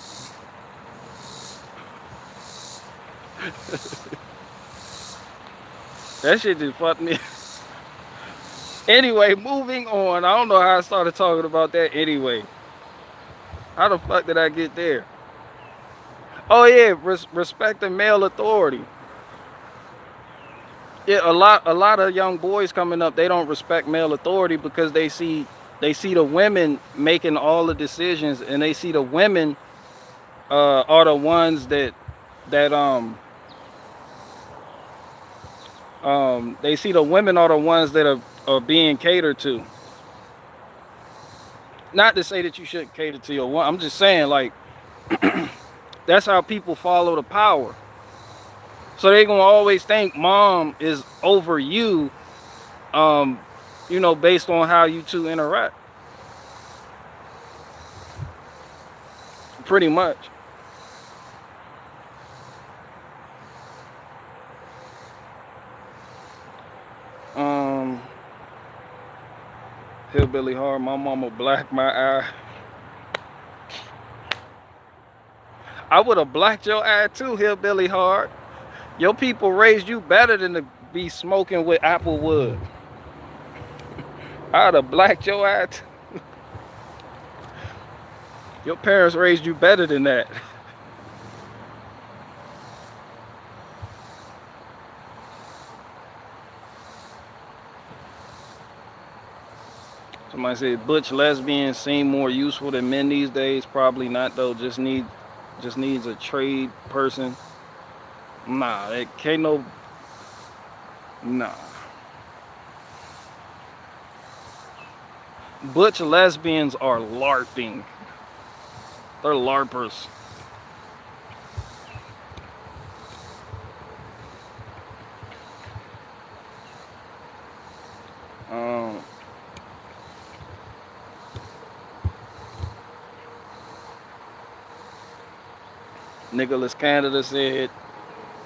That shit just fucked me. Anyway, moving on. I don't know how I started talking about that anyway. How the fuck did I get there? Oh yeah, respecting male authority. Yeah, a lot of young boys coming up, they don't respect male authority because they see the women making all the decisions, and they see the women are the ones that they see the women are the ones that are being catered to. Not to say that you shouldn't cater to your woman. I'm just saying, like, that's how people follow the power. So they gonna always think mom is over you, based on how you two interact. Pretty much. Hillbilly hard. My mama blacked my eye. I would have blacked your eye too, hillbilly hard. Your people raised you better than to be smoking with apple wood. I'd have blacked your eye too. Your parents raised you better than that. Somebody said butch lesbians seem more useful than men these days. Probably not though. Just needs a trade person. Nah, it can't no. Nah. Butch lesbians are LARPing. They're LARPers. Nicholas Canada said,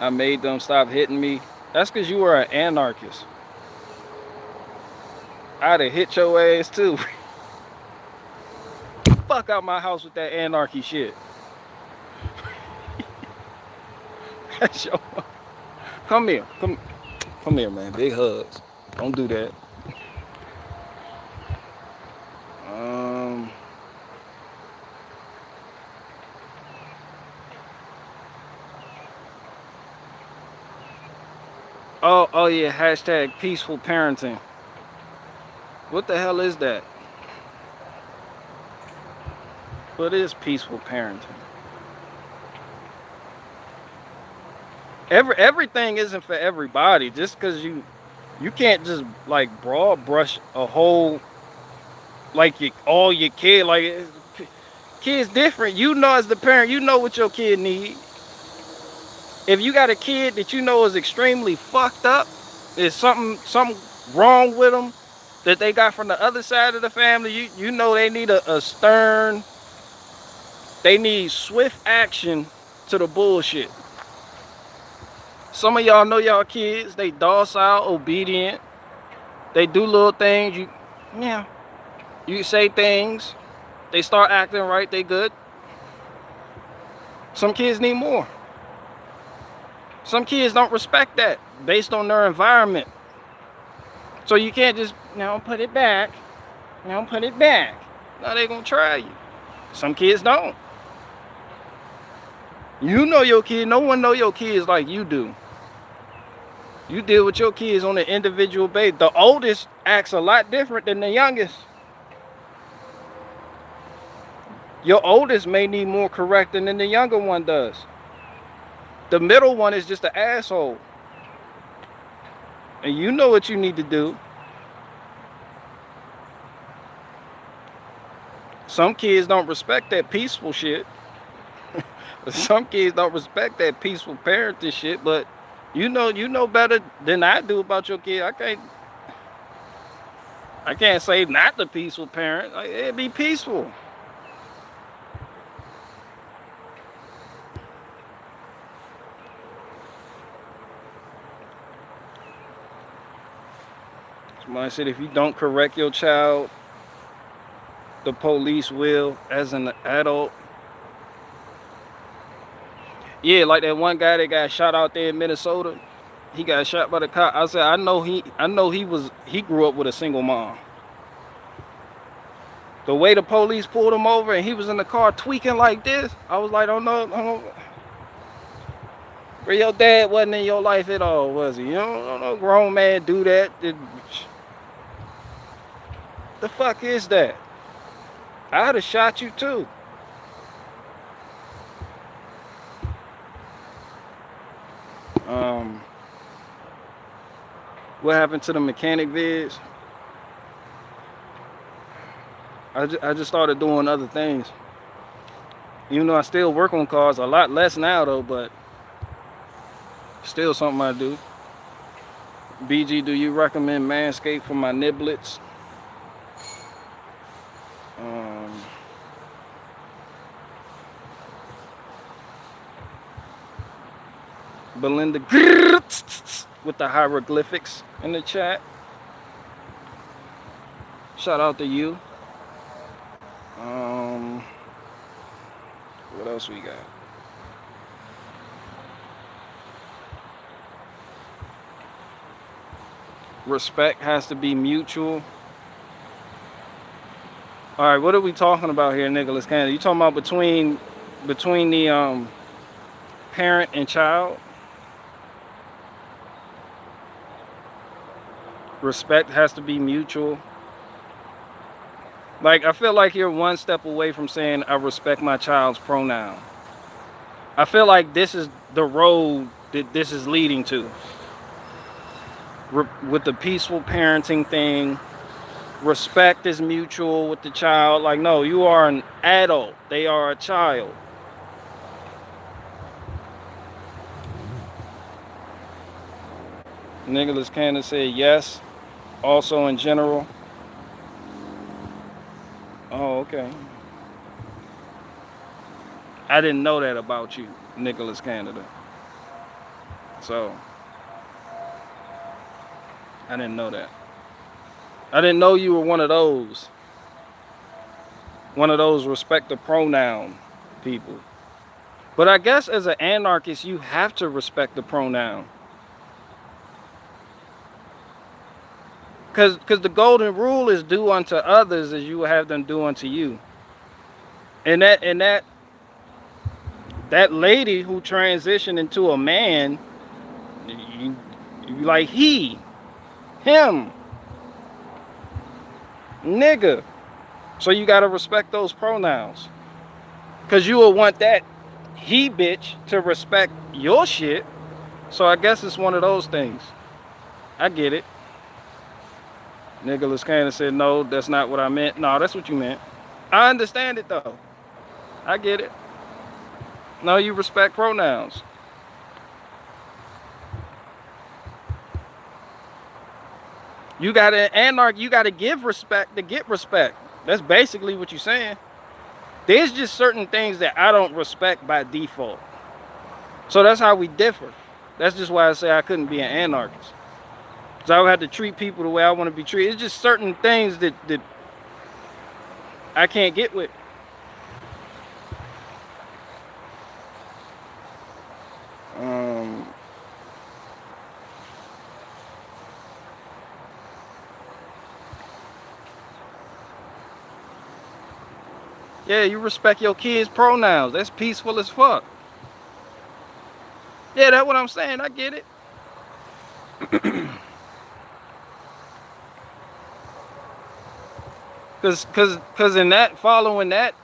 I made them stop hitting me. That's because you were an anarchist. I'd have hit your ass too. Fuck out my house with that anarchy shit. Come here. Come here, man. Big hugs. Don't do that. Oh yeah, hashtag peaceful parenting. What the hell is that? What is peaceful parenting? Everything isn't for everybody. Just because you can't just like broad brush a whole like all your kid like kids different. You know, as the parent, you know what your kid need. If you got a kid that you know is extremely fucked up, there's something wrong with them that they got from the other side of the family, you know they need a stern, they need swift action to the bullshit. Some of y'all know y'all kids, they docile, obedient, they do little things, you say things, they start acting right, they good. Some kids need more. Some kids don't respect that based on their environment. So you can't just, put it back. Put it back. Now they're going to try you. Some kids don't. You know your kid. No one know your kids like you do. You deal with your kids on an individual basis. The oldest acts a lot different than the youngest. Your oldest may need more correcting than the younger one does. The middle one is just an asshole. And you know what you need to do. Some kids don't respect that peaceful shit. Some kids don't respect that peaceful parenting shit, but you know better than I do about your kid. I can't say not the peaceful parent. Like, it'd be peaceful. Somebody said if you don't correct your child, the police will as an adult. Yeah, like that one guy that got shot out there in Minnesota. He got shot by the cop. I said, I know he grew up with a single mom. The way the police pulled him over and he was in the car tweaking like this, I was like, oh no. Where your dad wasn't in your life at all, was he? You don't know, grown man do that. The fuck is that? I'd have shot you too. What happened to the mechanic vids? I just started doing other things. Even though I still work on cars, a lot less now though, but still something I do. BG, do you recommend Manscaped for my niblets? Belinda with the hieroglyphics in the chat. Shout out to you. Um, what else we got? Respect has to be mutual. All right, what are we talking about here, Nicholas Canada? You talking about between the parent and child? Respect has to be mutual. Like, I feel like you're one step away from saying I respect my child's pronoun. I feel like this is the road that this is leading to. With the peaceful parenting thing, respect is mutual with the child. Like, no, you are an adult. They are a child. Nicholas Cannon said yes. Also in general. Oh, okay. I didn't know that about you, Nicholas Canada. So, I didn't know that. I didn't know you were one of those. One of those respect the pronoun people. But I guess as an anarchist, you have to respect the pronoun. Because the golden rule is do unto others as you will have them do unto you. And that lady who transitioned into a man, you like he, him, nigga. So you gotta respect those pronouns. Cause you will want that he bitch to respect your shit. So I guess it's one of those things. I get it. Nicholas Cannon said, no, that's not what I meant. No, that's what you meant. I understand it though. I get it. No, you respect pronouns. You gotta you gotta give respect to get respect. That's basically what you're saying. There's just certain things that I don't respect by default. So that's how we differ. That's just why I say I couldn't be an anarchist. Because I would have to treat people the way I want to be treated. It's just certain things that I can't get with. Yeah, you respect your kids' pronouns. That's peaceful as fuck. Yeah, that's what I'm saying. I get it. Cause in that, following that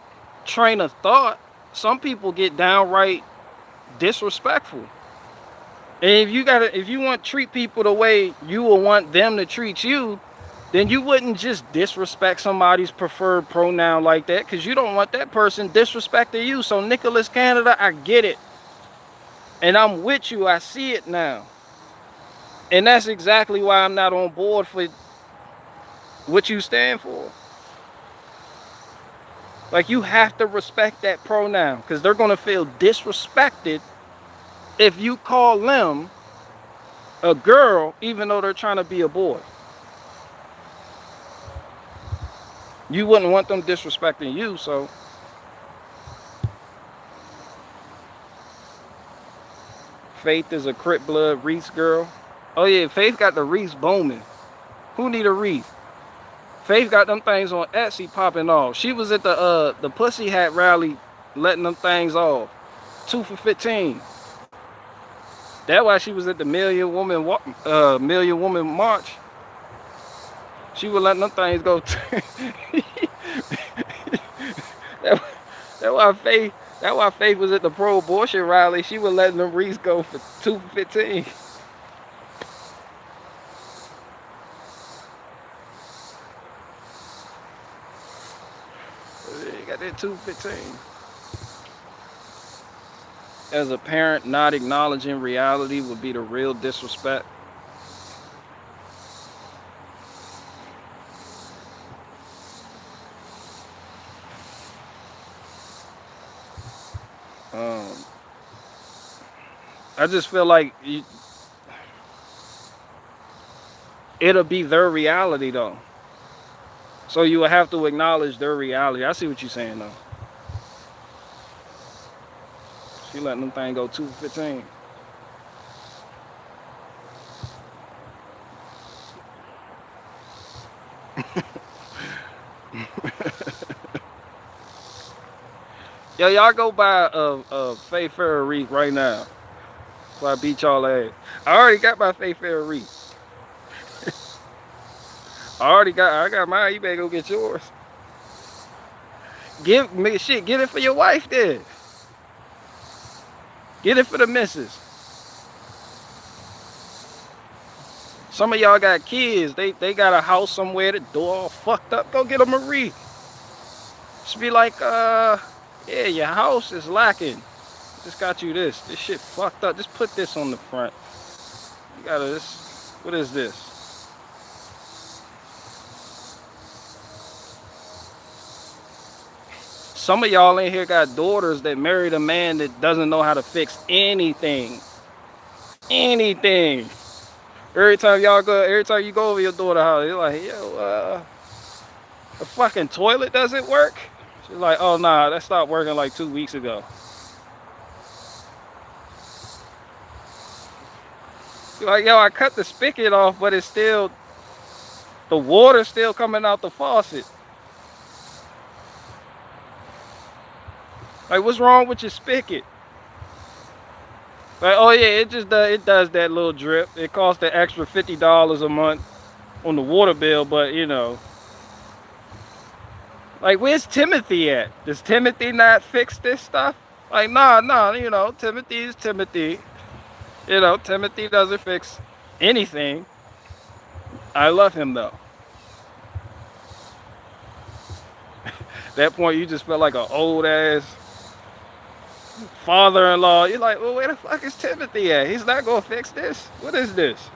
train of thought, some people get downright disrespectful. And if you want to treat people the way you will want them to treat you, then you wouldn't just disrespect somebody's preferred pronoun like that, because you don't want that person disrespecting you. So Nicholas Canada, I get it. And I'm with you. I see it now. And that's exactly why I'm not on board for what you stand for. Like, you have to respect that pronoun, because they're going to feel disrespected if you call them a girl even though they're trying to be a boy. You wouldn't want them disrespecting you, so. Faith is a Crip blood Reese girl. Oh yeah, Faith got the Reese booming. Who need a Reese? Faith got them things on Etsy popping off. She was at the Pussy Hat rally letting them things off. 2 for 15. That's why she was at the Million Woman March. She was letting them things go. That's why Faith was at the pro-abortion rally. She was letting them Reese go for 2 for 15. Got that 215. As a parent, not acknowledging reality would be the real disrespect. I just feel like it'll be their reality though. So you would have to acknowledge their reality. I see what you're saying though. She letting them thing go 2 for 15. Yo, y'all go buy a Faye Fair wreath right now. So I beat y'all ass. I already got my Faye Fair wreath. I got mine. You better go get yours. Get it for your wife then. Get it for the missus. Some of y'all got kids. They got a house somewhere. The door all fucked up. Go get them a wreath. Just be like, yeah, your house is lacking. Just got you this. This shit fucked up. Just put this on the front. You got this. What is this? Some of y'all in here got daughters that married a man that doesn't know how to fix anything. Anything. Every time you go over your daughter's house, you're like, yo, the fucking toilet doesn't work? She's like, oh nah, that stopped working like 2 weeks ago. You're like, yo, I cut the spigot off, but it's still, the water's still coming out the faucet. Like, what's wrong with your spigot? Like, oh yeah, it does that little drip. It costs the extra $50 a month on the water bill, but you know. Like, where's Timothy at? Does Timothy not fix this stuff? Like, nah, you know, Timothy is Timothy. You know, Timothy doesn't fix anything. I love him though. That point, you just felt like an old ass father-in-law. You're like, well, where the fuck is Timothy at? He's not gonna fix this. What is this?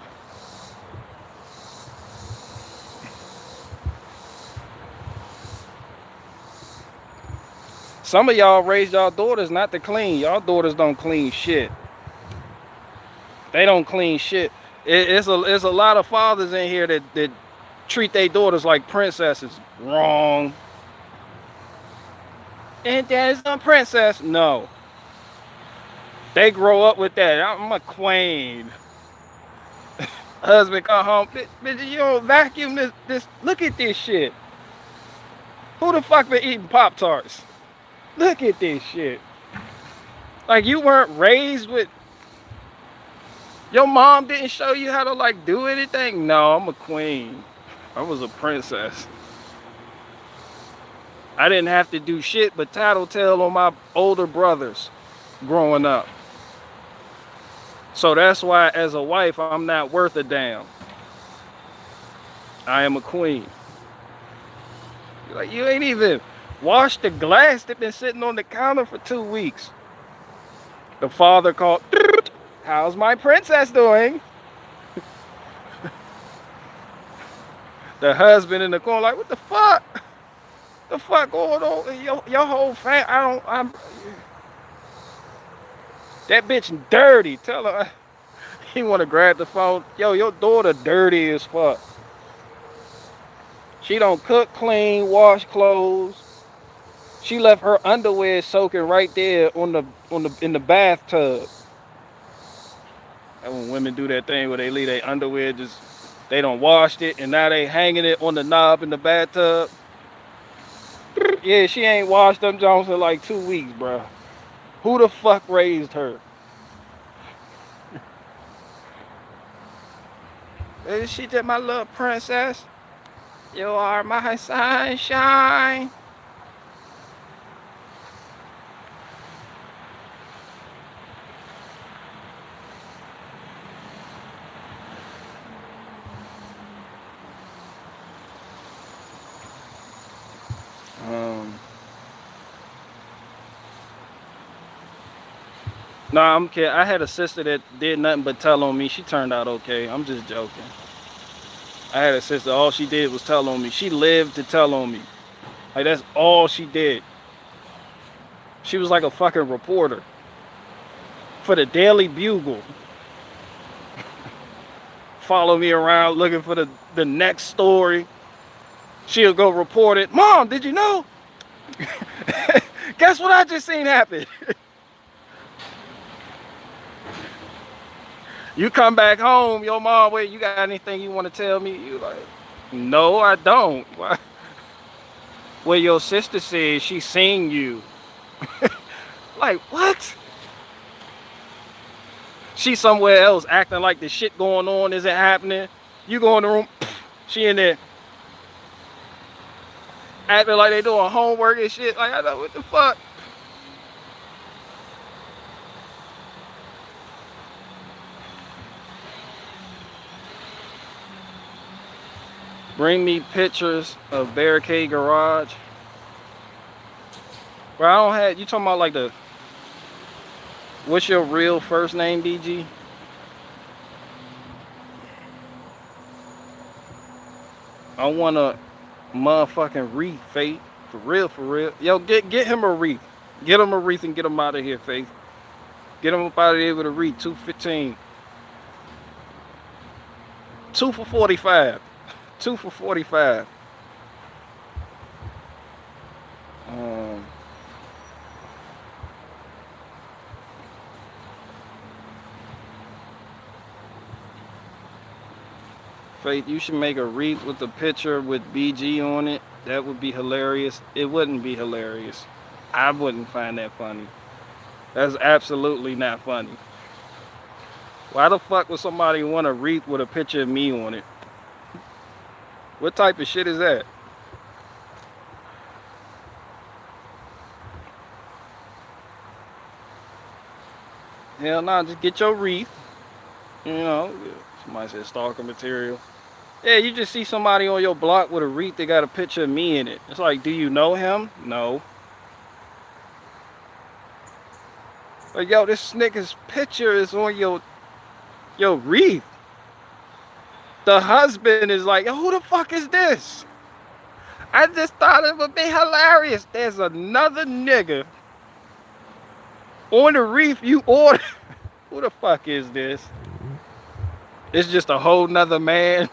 Some of y'all raised y'all daughters not to clean. Y'all daughters don't clean shit. They don't clean shit. It's a lot of fathers in here that treat their daughters like princesses. Wrong. And dad's a princess. No. They grow up with that. I'm a queen. Husband come home. Bitch, you don't vacuum this. Look at this shit. Who the fuck been eating Pop-Tarts? Look at this shit. Like, you weren't raised with... Your mom didn't show you how to, like, do anything? No, I'm a queen. I was a princess. I didn't have to do shit but tattletale on my older brothers growing up. So that's why, as a wife, I'm not worth a damn. I am a queen. Like, you ain't even washed the glass that been sitting on the counter for 2 weeks. The father called, how's my princess doing? The husband in the corner like, what the fuck? The fuck going on? Your whole family, that bitch dirty. Tell her, he want to grab the phone. Yo, your daughter dirty as fuck. She don't cook, clean, wash clothes. She left her underwear soaking right there in the bathtub. And when women do that thing where they leave their underwear they don't wash it and now they hanging it on the knob in the bathtub. Yeah, she ain't washed them Jones in like 2 weeks, bro. Who the fuck raised her? Is she just my little princess? You are my sunshine. Nah, I'm kidding. I had a sister that did nothing but tell on me. She turned out okay. I'm just joking. I had a sister, all she did was tell on me. She lived to tell on me. Like, that's all she did. She was like a fucking reporter for the Daily Bugle. Follow me around looking for the next story. She'll go report it. Mom, did you know? Guess what I just seen happen? You come back home, your mom, wait, you got anything you want to tell me? You like, no, I don't. Why? Well, your sister says she seen you. Like, what? She somewhere else acting like the shit going on isn't happening. You go in the room, she in there acting like they doing homework and shit. Like, I know what the fuck. Bring me pictures of Barricade Garage. Bro, I don't have, you talking about like the, what's your real first name, BG? I want a motherfucking wreath, Faith. For real, for real. Yo, get him a wreath. Get him a wreath and get him out of here, Faith. Get him up out of here with a wreath. 215. 2 for 45. 2 for 45. Faith, you should make a wreath with a picture with BG on it. That would be hilarious. It wouldn't be hilarious. I wouldn't find that funny. That's absolutely not funny. Why the fuck would somebody want a wreath with a picture of me on it? What type of shit is that? Hell no, just get your wreath. You know, somebody said stalker material. Yeah, you just see somebody on your block with a wreath that got a picture of me in it. It's like, do you know him? No. Like, yo, this nigga's picture is on your wreath. The husband is like, yo, who the fuck is this? I just thought it would be hilarious. There's another nigga on the wreath you ordered. Who the fuck is this? It's just a whole nother man.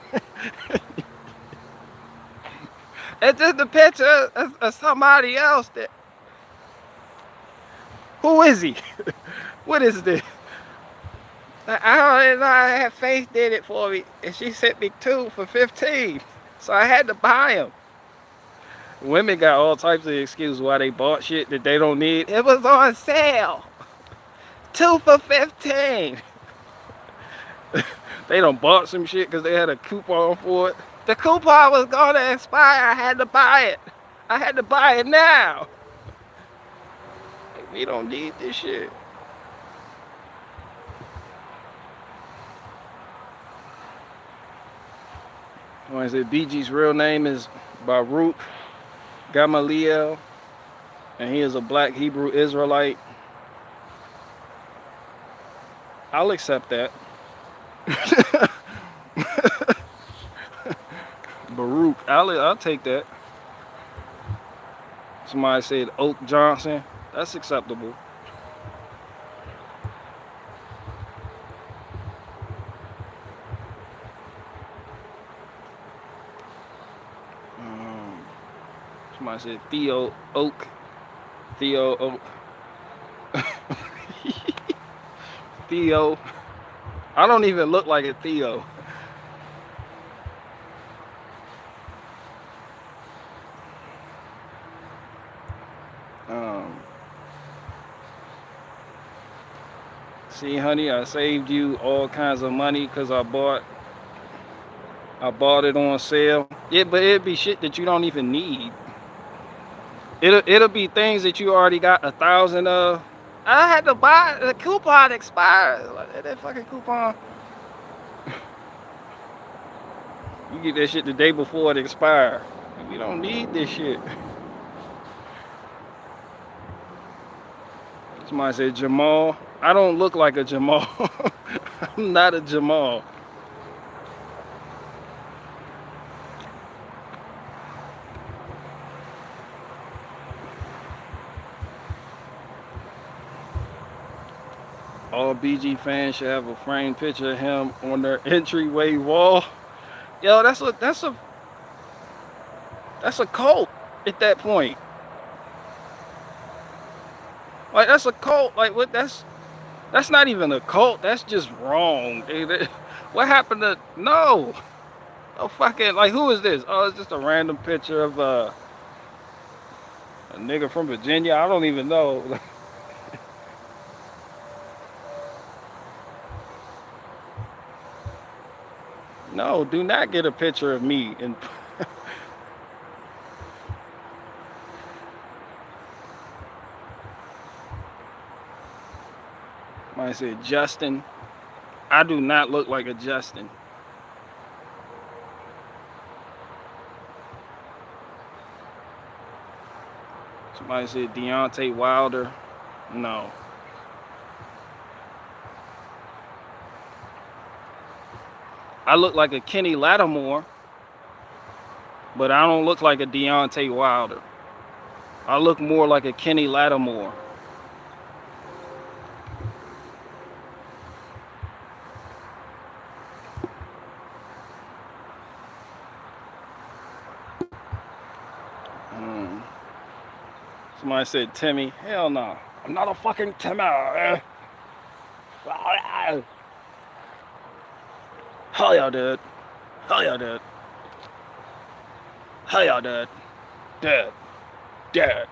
It's just a picture of somebody else. Who is he? What is this? I don't know. I had Faith did it for me, and she sent me 2 for 15, so I had to buy them. Women got all types of excuses why they bought shit that they don't need. It was on sale. 2 for 15. They done bought some shit because they had a coupon for it. The coupon was gonna expire. I had to buy it. I had to buy it now. We don't need this shit. When I said BG's real name is Baruch Gamaliel, and he is a black Hebrew Israelite. I'll accept that. Baruch, I'll take that. Somebody said Oak Johnson. That's acceptable. Somebody said Theo Oak. Theo Oak. Theo. I don't even look like a Theo. See, honey, I saved you all kinds of money because I bought it on sale. Yeah, but it'd be shit that you don't even need. It'll be things that you already got 1,000 of. I had to buy the coupon expired. That fucking coupon. You get that shit the day before it expires. We don't need this shit. Somebody said Jamal. I don't look like a Jamal. I'm not a Jamal. All BG fans should have a framed picture of him on their entryway wall. Yo, that's a That's a cult at that point. Like that's a cult. Like what? That's not even a cult. That's just wrong, dude. What happened to no? Oh fucking like who is this? Oh, it's just a random picture of a nigga from Virginia. I don't even know. No, do not get a picture of me. And I said Justin. I do not look like a Justin. Somebody said Deontay Wilder. No. I look like a Kenny Lattimore, but I don't look like a Deontay Wilder. I look more like a Kenny Lattimore. Somebody said Timmy. Hell no. I'm not a fucking Timmy. Hell yeah, dude. Hell yeah, dude. Hell yeah, dude. Dead. Dead.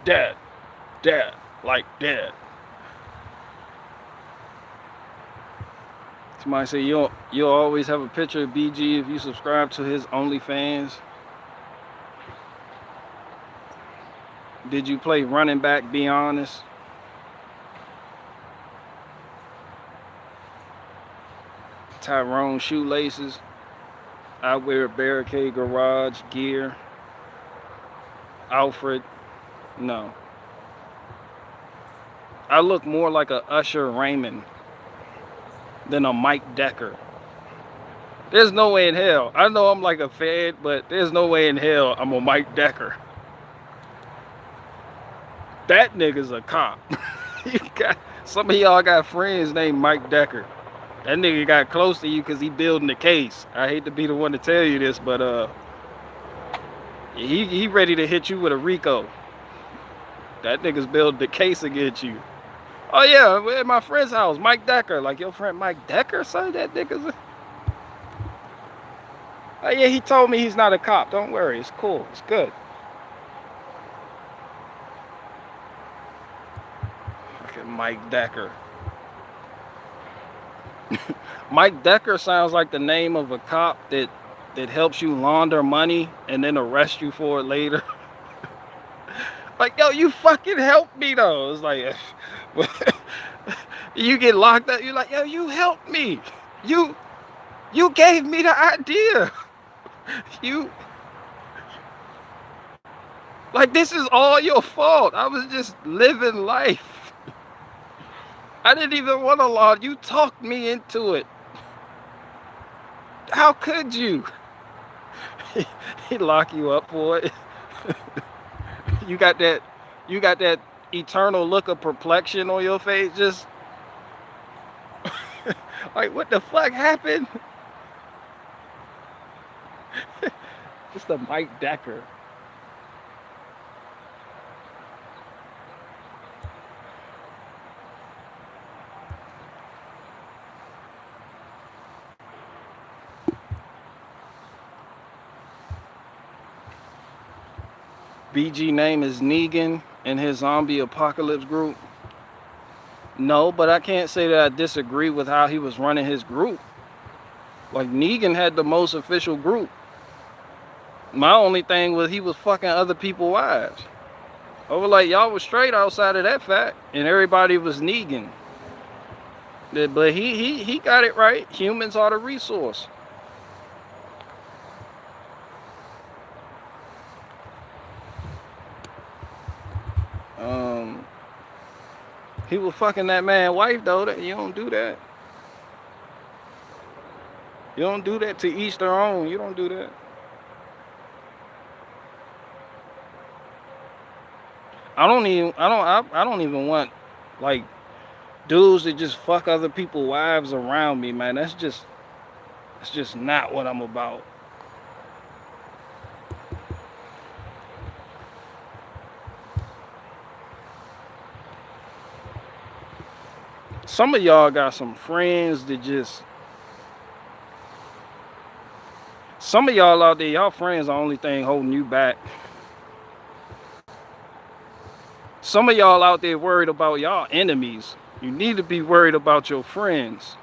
Dead. Dead. Like dead. Somebody say you'll always have a picture of BG if you subscribe to his OnlyFans. Did you play running back? Be honest. Tyrone shoelaces. I wear barricade garage gear. Alfred. No. I look more like a Usher Raymond than a Mike Decker. There's no way in hell. I know I'm like a fed, but there's no way in hell I'm a Mike Decker. That nigga's a cop. Some of y'all got friends named Mike Decker. That nigga got close to you because he building the case. I hate to be the one to tell you this, but he ready to hit you with a Rico. That nigga's building the case against you. Oh yeah, we're at my friend's house, Mike Decker. Like your friend Mike Decker, son? That nigga's oh yeah, he told me he's not a cop. Don't worry, it's cool, it's good. Fucking Mike Decker. Mike Decker sounds like the name of a cop that helps you launder money and then arrest you for it later. Like, yo, you fucking helped me though. It's like you get locked up, you're like, yo, you helped me. You gave me the idea. You like this is all your fault. I was just living life. I didn't even want to law. You talked me into it. How could you? He lock you up for it. You got that eternal look of perplexion on your face, just like what the fuck happened? Just a Mike Decker. BG name is Negan in his zombie apocalypse group. No, but I can't say that I disagree with how he was running his group. Like Negan had the most official group. My only thing was he was fucking other people's wives. I was like, y'all was straight outside of that fact, and everybody was Negan. But he got it right. Humans are the resource. He was fucking that man's wife though. That you don't do that. You don't do that. To each their own. You don't do that. I don't even want like dudes that just fuck other people's wives around me, man. That's just not what I'm about. Some of y'all got some friends that just, some of y'all out there, y'all friends are the only thing holding you back. Some of y'all out there worried about y'all enemies. You need to be worried about your friends.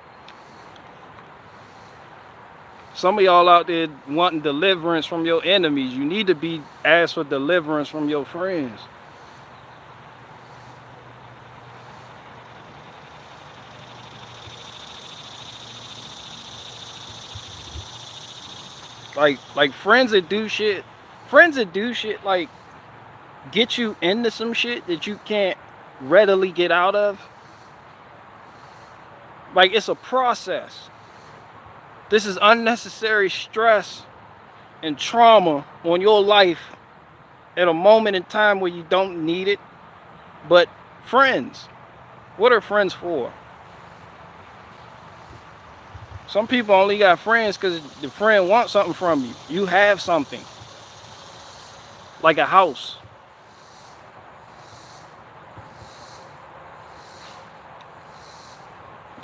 Some of y'all out there wanting deliverance from your enemies. You need to be asked for deliverance from your friends. Like friends that do shit. Friends that do shit like get you into some shit that you can't readily get out of. Like, it's a process. This is unnecessary stress and trauma on your life at a moment in time where you don't need it. But friends, what are friends for? Some people only got friends because the friend wants something from you. You have something, like a house.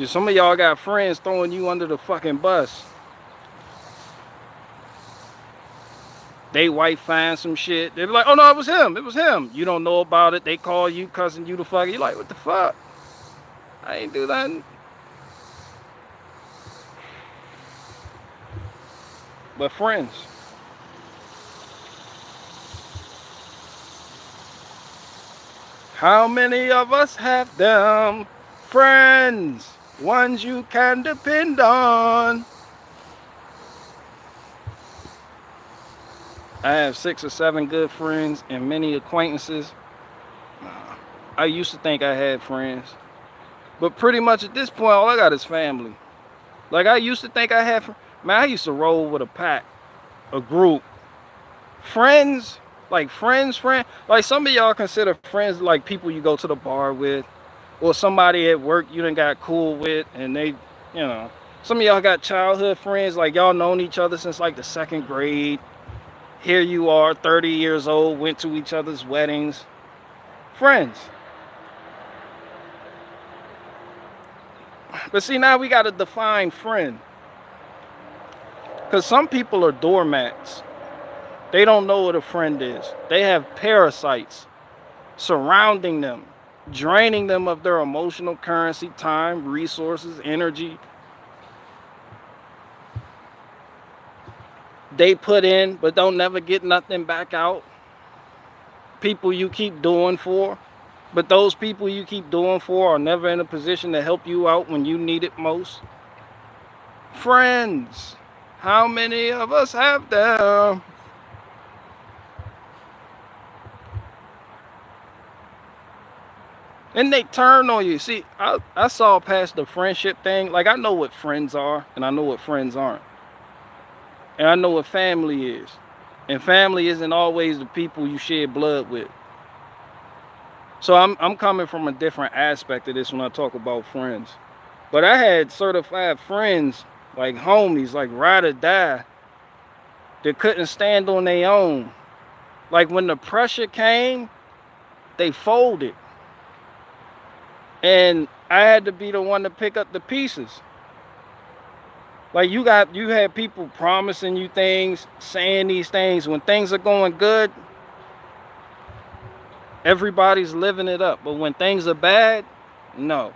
Some of y'all got friends throwing you under the fucking bus. They white find some shit. They're like, oh no, it was him. It was him. You don't know about it. They call you, cussing you the fuck. You're like, what the fuck? I ain't do nothing. But friends. How many of us have them? Friends. Ones you can depend on. I have 6 or 7 good friends and many acquaintances. I used to think I had friends. But pretty much at this point, all I got is family. Like, I used to think I had... Man, I used to roll with a pack, a group. Friends, like friends. Like, some of y'all consider friends like people you go to the bar with. Or somebody at work you done got cool with, and they, you know. Some of y'all got childhood friends, like y'all known each other since like the 2nd grade. Here you are, 30 years old, went to each other's weddings. Friends. But see, now we got to define friend. Because some people are doormats. They don't know what a friend is. They have parasites surrounding them, draining them of their emotional currency, time, resources, energy. They put in, but don't never get nothing back out. People you keep doing for, but those people you keep doing for are never in a position to help you out when you need it most. Friends. How many of us have them? And they turn on you. See, I saw past the friendship thing. Like, I know what friends are, and I know what friends aren't. And I know what family is. And family isn't always the people you share blood with. So I'm coming from a different aspect of this when I talk about friends. But I had certified friends, like homies, like ride or die, that couldn't stand on their own. Like, when the pressure came, they folded. And I had to be the one to pick up the pieces. Like, you had people promising you things, saying these things. When things are going good, everybody's living it up. But when things are bad, no.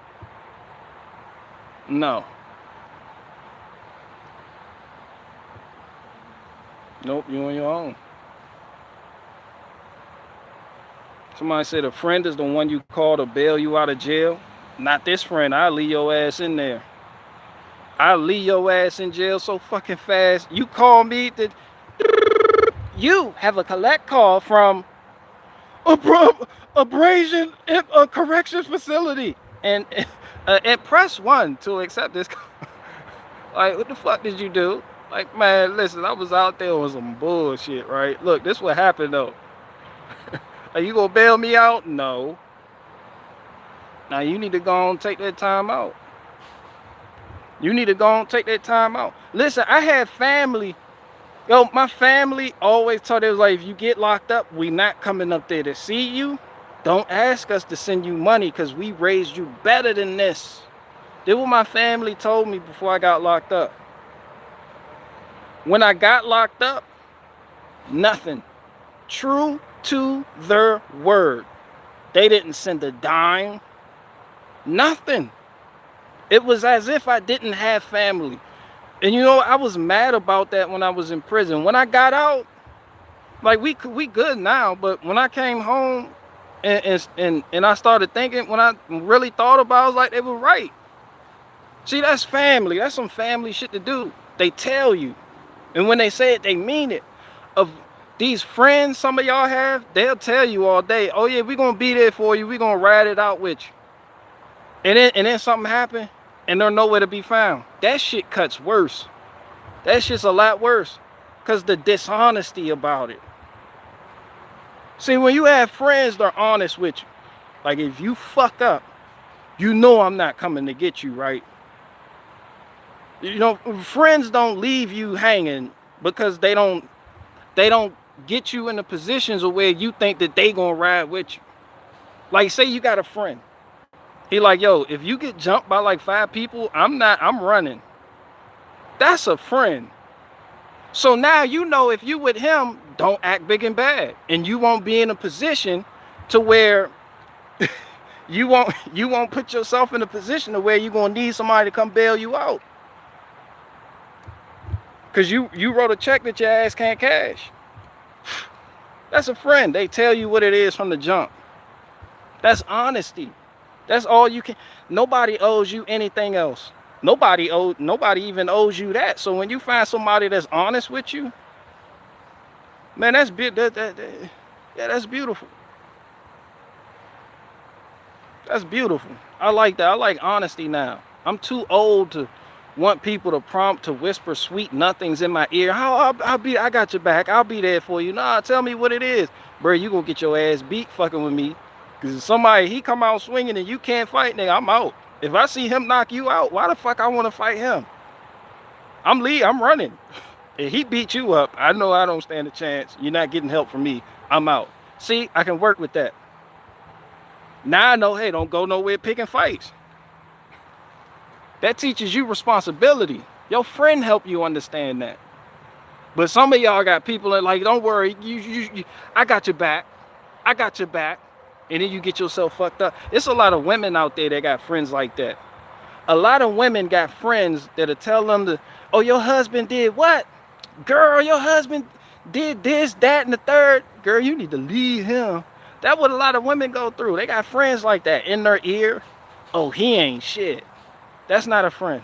No. Nope, you on your own. Somebody said a friend is the one you call to bail you out of jail. Not this friend. I'll leave your ass in there. I'll leave your ass in jail so fucking fast. You call me that you have a collect call from abrasion a corrections facility, and press 1 to accept this. Like, what the fuck did you do? Like, man, listen, I was out there on some bullshit, right? Look, this what happened though. Are you gonna bail me out? No. Now you need to go and take that time out. You need to go and take that time out. Listen, I had family. Yo, my family always told us, like, if you get locked up, we not coming up there to see you. Don't ask us to send you money because we raised you better than this. This what my family told me before I got locked up. When I got locked up, nothing. True to their word. They didn't send a dime. Nothing. It was as if I didn't have family. And you know, I was mad about that when I was in prison. When I got out, like we good now, but when I came home and I started thinking, when I really thought about it, I was like, they were right. See, that's family. That's some family shit to do. They tell you. And when they say it, they mean it. Of these friends some of y'all have, they'll tell you all day, oh yeah, we're gonna be there for you, we're gonna ride it out with you. And then something happened and they're nowhere to be found. That shit cuts worse. That shit's a lot worse. Cause the dishonesty about it. See, when you have friends, they're honest with you. Like if you fuck up, you know I'm not coming to get you, right? You know, friends don't leave you hanging because they don't get you in the positions of where you think that they gonna ride with you. Like say you got a friend. He like, yo, if you get jumped by like 5 people, I'm running. That's a friend. So now you know if you with him, don't act big and bad. And you won't be in a position to where you won't put yourself in a position to where you're gonna need somebody to come bail you out. Cause you wrote a check that your ass can't cash. That's a friend. They tell you what it is from the jump. That's honesty. That's all you can. Nobody owes you anything else. Nobody even owes you that. So when you find somebody that's honest with you, man, that's that's beautiful. That's beautiful. I like that. I like honesty now. I'm too old to want people to whisper sweet nothings in my ear. I got your back. I'll be there for you. Nah, tell me what it is. Bro, you gonna get your ass beat fucking with me. Cause if somebody, he come out swinging and you can't fight, nigga, I'm out. If I see him knock you out, why the fuck I wanna fight him? I'm running. If he beat you up, I know I don't stand a chance. You're not getting help from me. I'm out. See, I can work with that. Now I know, hey, don't go nowhere picking fights. That teaches you responsibility. Your friend helped you understand that. But some of y'all got people that like, don't worry, I got your back. I got your back. And then you get yourself fucked up. It's a lot of women out there that got friends like that. A lot of women got friends that'll tell them oh, your husband did what? Girl, your husband did this, that, and the third. Girl, you need to leave him. That's what a lot of women go through. They got friends like that in their ear. Oh, he ain't shit. That's not a friend.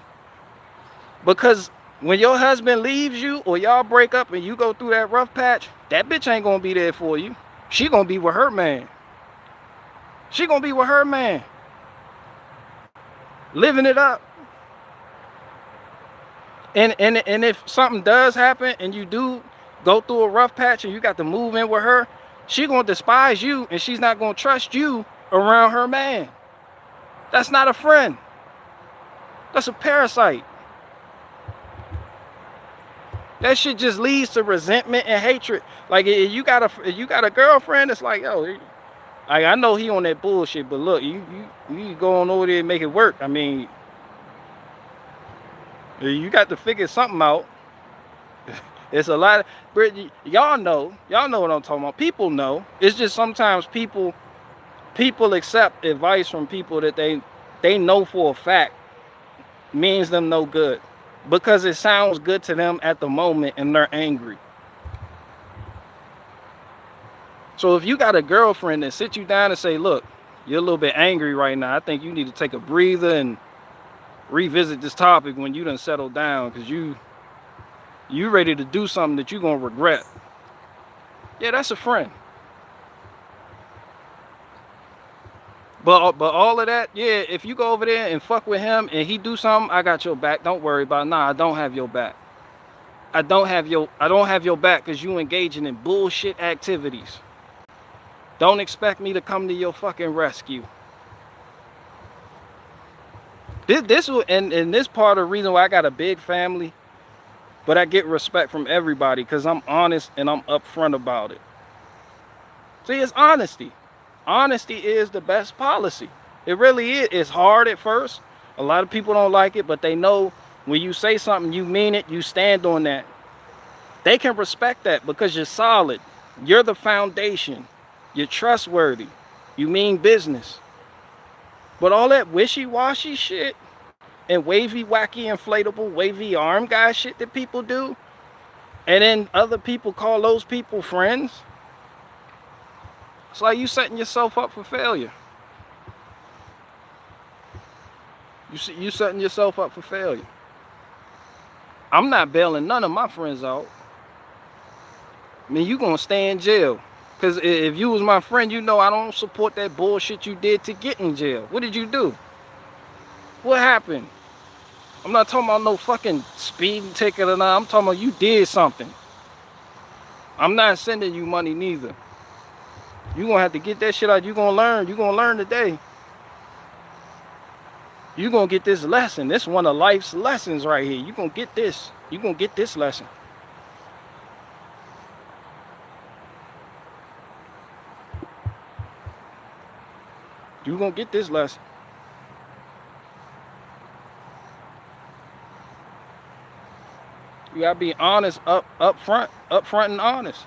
Because when your husband leaves you or y'all break up and you go through that rough patch, that bitch ain't gonna be there for you. She gonna be with her man. She gonna be with her man. Living it up. And if something does happen and you do go through a rough patch and you got to move in with her, she gonna despise you and she's not gonna trust you around her man. That's not a friend. That's a parasite. That shit just leads to resentment and hatred. Like if you got a girlfriend, it's like, yo, I know he on that bullshit, but look, you go on over there and make it work. I mean, you got to figure something out. It's a lot of, y'all know what I'm talking about. People know. It's just sometimes people accept advice from people that they know for a fact means them no good because it sounds good to them at the moment and they're angry. So if you got a girlfriend that sits you down and say, look, you're a little bit angry right now. I think you need to take a breather and revisit this topic when you done settle down because you ready to do something that you're going to regret. Yeah, that's a friend. But all of that, yeah, if you go over there and fuck with him and he do something, I got your back. Don't worry about it. Nah, I don't have your back. I don't have your back because you engaging in bullshit activities. Don't expect me to come to your fucking rescue. This part of the reason why I got a big family, but I get respect from everybody because I'm honest and I'm upfront about it. See, it's honesty. Honesty is the best policy. It really is. It's hard at first, A lot of people don't like it, but they know when you say something, you mean it, you stand on that. They can respect that because you're solid. You're the foundation. You're trustworthy. You mean business. But all that wishy-washy shit and wavy, wacky, inflatable, wavy arm guy shit that people do, and then other people call those people friends, it's like you setting yourself up for failure. You setting yourself up for failure. I'm not bailing none of my friends out. I mean, you gonna stay in jail. Because if you was my friend, you know I don't support that bullshit you did to get in jail. What did you do? What happened? I'm not talking about no fucking speeding ticket or not. I'm talking about you did something. I'm not sending you money neither. You gonna have to get that shit out. You gonna learn. You gonna learn today. You gonna get this lesson. This one of life's lessons right here. You gonna get this. You gonna get this lesson. You gonna get this lesson. You gotta be honest up front and honest.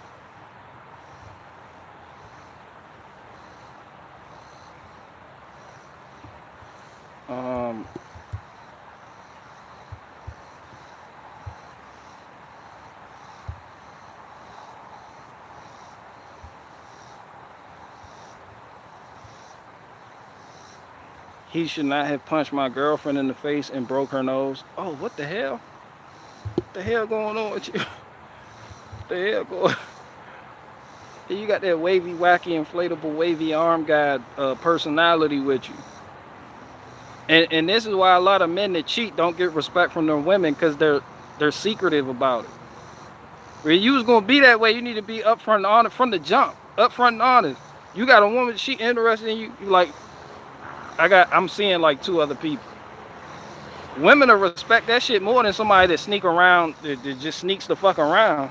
He should not have punched my girlfriend in the face and broke her nose. Oh, what the hell? What the hell going on with you? What the hell going? You got that wavy, wacky, inflatable, wavy arm guy personality with you. And this is why a lot of men that cheat don't get respect from their women, because they're secretive about it. When you was gonna be that way, you need to be upfront and honest from the jump. Upfront and honest. You got a woman, she interested in you, you like, I'm seeing like 2 other people. Women will respect that shit more than somebody that sneak around, that just sneaks the fuck around,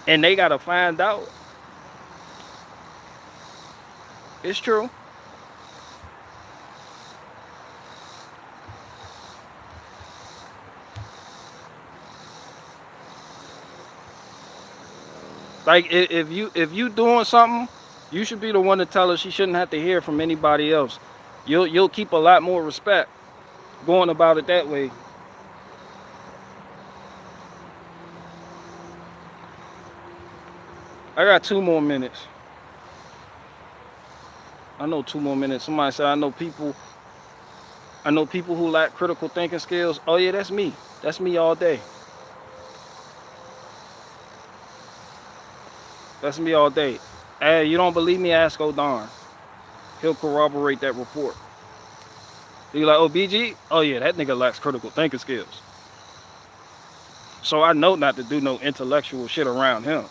and they gotta find out. It's true. Like if you doing something, you should be the one to tell her. She shouldn't have to hear from anybody else. You'll keep a lot more respect going about it that way. I got 2 more minutes. I know 2 more minutes. Somebody said I know people who lack critical thinking skills. Oh yeah, that's me. That's me all day. That's me all day. Hey, you don't believe me? Ask O'Darn. He'll corroborate that report. You like, oh, BG? Oh yeah, that nigga lacks critical thinking skills. So I know not to do no intellectual shit around him.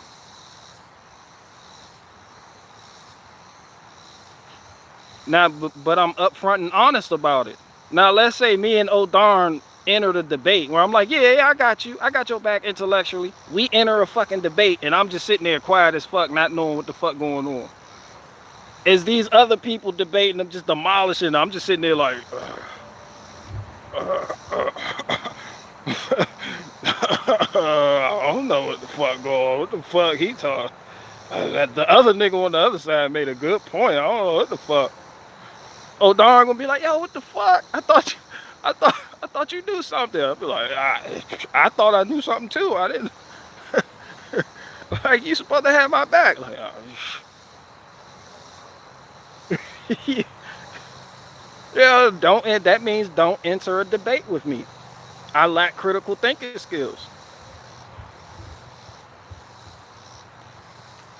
Now, but I'm upfront and honest about it. Now, let's say me and O'Darn enter the debate where I'm like, yeah, I got you. I got your back intellectually. We enter a fucking debate and I'm just sitting there quiet as fuck, not knowing what the fuck going on. As these other people debating, I'm just demolishing. I'm just sitting there like, I don't know what the fuck going on. What the fuck he talking? The other nigga on the other side made a good point. I don't know what the fuck. Oh, darn, gonna be like, yo, what the fuck? I thought you knew something. I'll be like, I thought I knew something too. I didn't. Like, you supposed to have my back. Like, yeah, that means don't enter a debate with me. I lack critical thinking skills.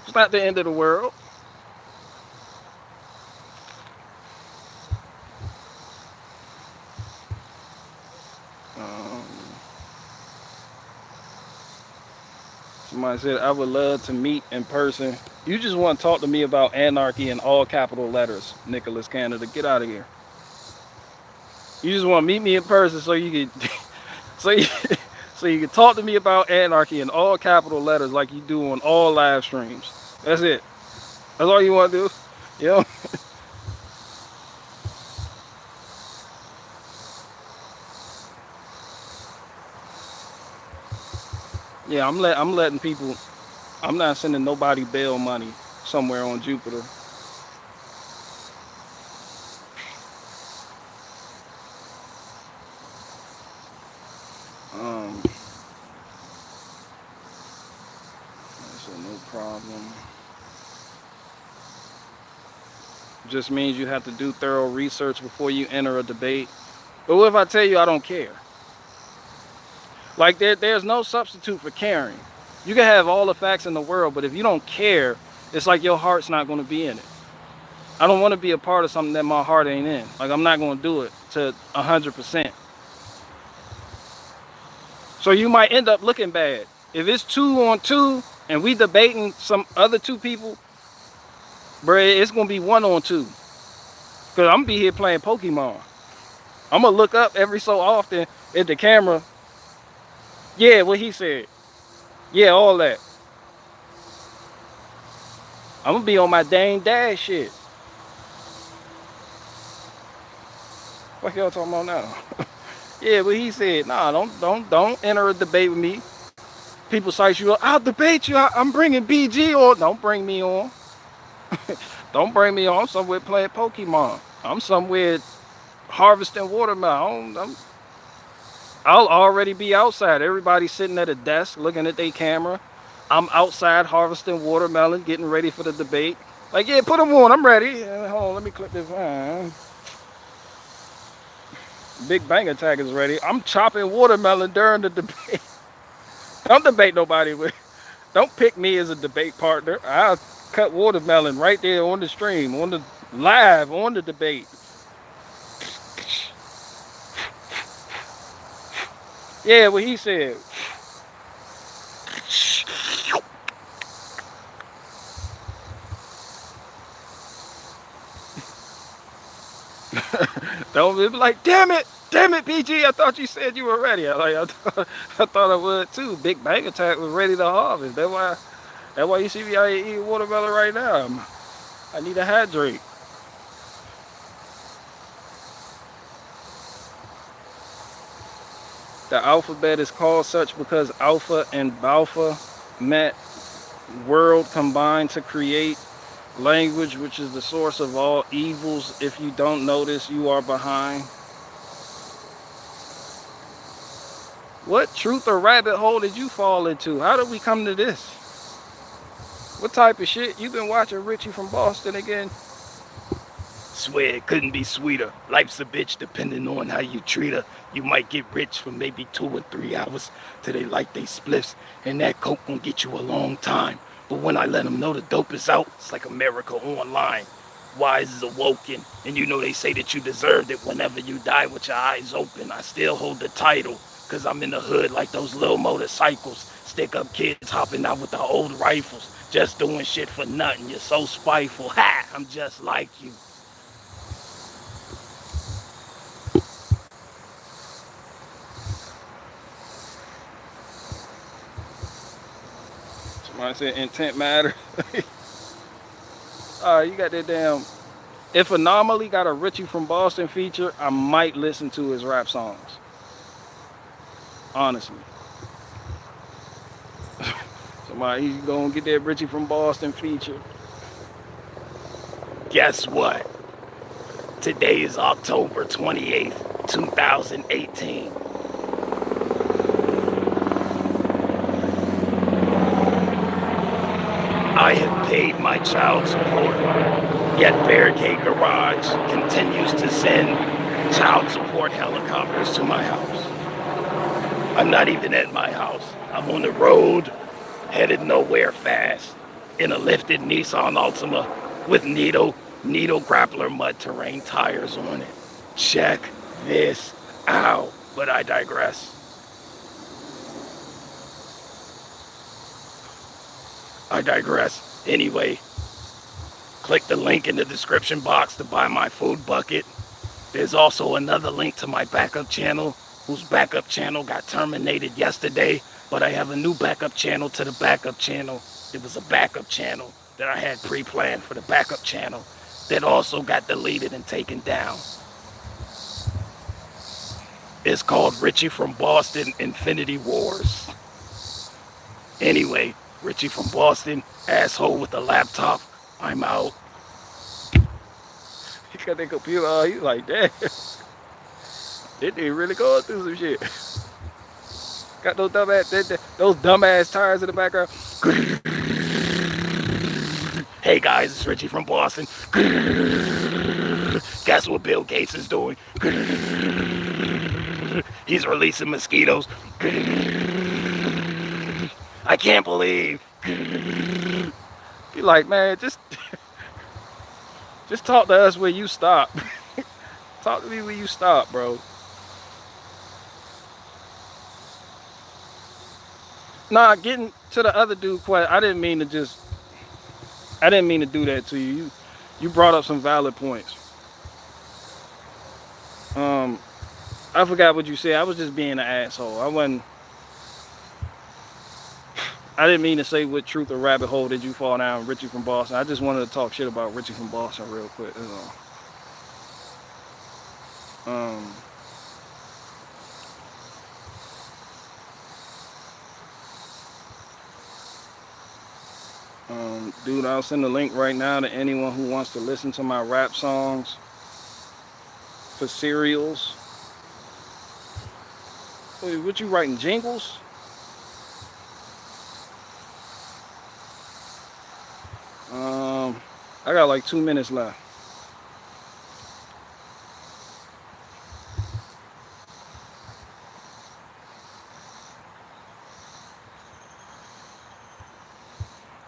It's not the end of the world. Somebody said, I would love to meet in person. You just want to talk to me about anarchy in all capital letters, Nicholas Canada. Get out of here. You just want to meet me in person so you can so you can talk to me about anarchy in all capital letters like you do on all live streams. That's it. That's all you want to do. You know? Yeah, I'm letting people. I'm not sending nobody bail money somewhere on Jupiter. Um, so no problem. Just means you have to do thorough research before you enter a debate. But what if I tell you I don't care? Like there's no substitute for caring. You can have all the facts in the world, but if you don't care, it's like your heart's not going to be in it. I don't want to be a part of something that my heart ain't in. Like I'm not going to do it to 100%. So you might end up looking bad. If it's 2-on-2 and we debating some other two people, bro, it's going to be 1-on-2. Because I'm going to be here playing Pokemon. I'm going to look up every so often at the camera. Yeah, what he said. Yeah, all that. I'm going to be on my dang dad shit. What y'all talking about now? Yeah, but he said, nah, don't enter a debate with me. People cite you, I'll debate you. I'm bringing BG on. Don't bring me on. Don't bring me on. I'm somewhere playing Pokemon. I'm somewhere harvesting watermelon. I'll already be outside. Everybody's sitting at a desk looking at their camera. I'm outside harvesting watermelon, getting ready for the debate. Like, yeah, put them on. I'm ready. Hold on, let me click this. Big Bang Attack is ready. I'm chopping watermelon during the debate. Don't debate nobody with. Don't pick me as a debate partner. I'll cut watermelon right there on the stream, on the live, on the debate. Yeah, what he said. Don't be like, damn it, PG. I thought you said you were ready. I thought I would too. Big Bang Attack was ready to harvest. That's why you see me out here eating watermelon right now. I need to hydrate. The alphabet is called such because alpha and balfa met world combined to create language, which is the source of all evils. If you don't notice, you are behind. What truth or rabbit hole did you fall into? How did we come to this? What type of shit? You been watching Richie from Boston again? Swear it couldn't be sweeter. Life's a bitch depending on how you treat her. You might get rich for maybe 2 or 3 hours till they like they spliffs, and that coke gonna get you a long time. But when I let them know the dope is out, it's like America Online. Wise is awoken, and you know they say that you deserved it whenever you die with your eyes open. I still hold the title, cause I'm in the hood like those little motorcycles. Stick up kids hopping out with the old rifles, just doing shit for nothing. You're so spiteful. Ha! I'm just like you. Somebody said intent matter. You got that damn. If Anomaly got a Richie from Boston feature, I might listen to his rap songs. Honestly. Somebody, he's gonna get that Richie from Boston feature. Guess what? Today is October 28th, 2018. I have paid my child support, yet Barricade Garage continues to send child support helicopters to my house. I'm not even at my house. I'm on the road, headed nowhere fast, in a lifted Nissan Altima with needle grappler mud terrain tires on it. Check this out, but I digress. Anyway, click the link in the description box to buy my food bucket. There's also another link to my backup channel, whose backup channel got terminated yesterday, but I have a new backup channel to the backup channel. There was a backup channel that I had pre-planned for the backup channel that also got deleted and taken down. It's called Richie from Boston Infinity Wars. Anyway, Richie from Boston, asshole with the laptop. I'm out. He got that computer on. He's like, damn. They really going through some shit. Got those dumbass tires in the background. Hey guys, it's Richie from Boston. Guess what Bill Gates is doing? He's releasing mosquitoes. I can't believe. Be like, man, just talk to us where you stop. Talk to me where you stop, bro. Nah, getting to the other dude question, I didn't mean to do that to you. You brought up some valid points. I forgot what you said. I was just being an asshole. I didn't mean to say what truth or rabbit hole did you fall down, Richie from Boston. I just wanted to talk shit about Richie from Boston real quick. Dude, I'll send the link right now to anyone who wants to listen to my rap songs for cereals. Wait, what you writing, jingles? I got like 2 minutes left.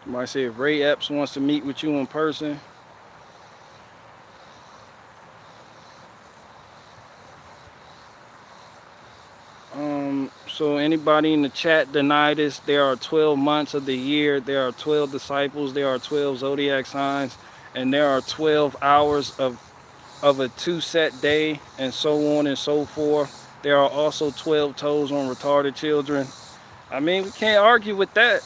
Somebody say if Ray Epps wants to meet with you in person. So anybody in the chat deny this? There are 12 months of the year. There are 12 disciples. There are 12 zodiac signs, and there are 12 hours of a 2-set day, and so on and so forth. There are also 12 toes on retarded children. I mean, we can't argue with that.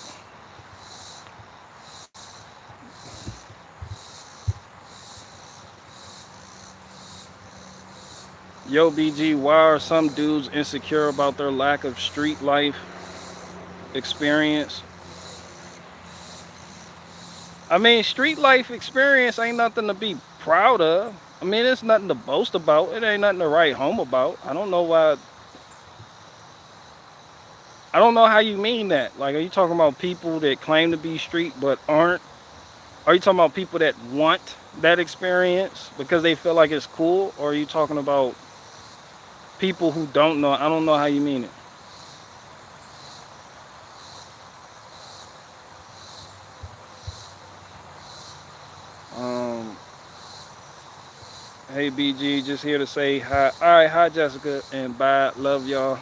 Yo, BG, why are some dudes insecure about their lack of street life experience? I mean, street life experience ain't nothing to be proud of. I mean, it's nothing to boast about. It ain't nothing to write home about. I don't know why. I don't know how you mean that. Like, are you talking about people that claim to be street but aren't? Are you talking about people that want that experience because they feel like it's cool? Or are you talking about people who don't know? I don't know how you mean it. Hey BG, just here to say hi. Alright, hi Jessica and bye. Love y'all.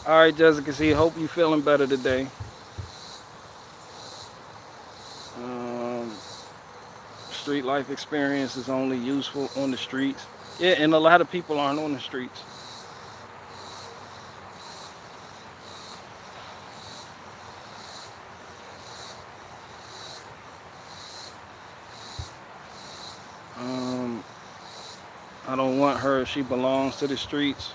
Alright, Jessica C, hope you feeling better today. Street life experience is only useful on the streets. Yeah, and a lot of people aren't on the streets. I don't want her if she belongs to the streets.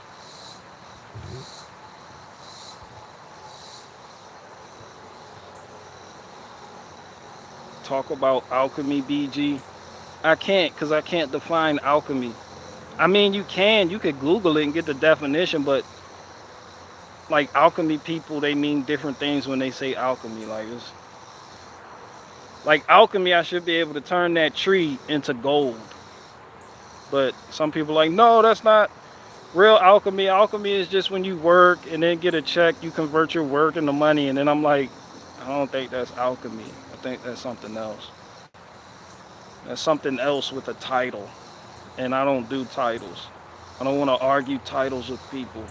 Talk about alchemy, BG. I can't, because I can't define alchemy. I mean, you could Google it and get the definition, but like alchemy people, they mean different things when they say alchemy. Like alchemy, I should be able to turn that tree into gold. But some people are like, no, that's not real alchemy. Alchemy is just when you work and then get a check, you convert your work into money. And then I'm like, I don't think that's alchemy. I think that's something else. That's something else with a title. And I don't do titles. I don't want to argue titles with people.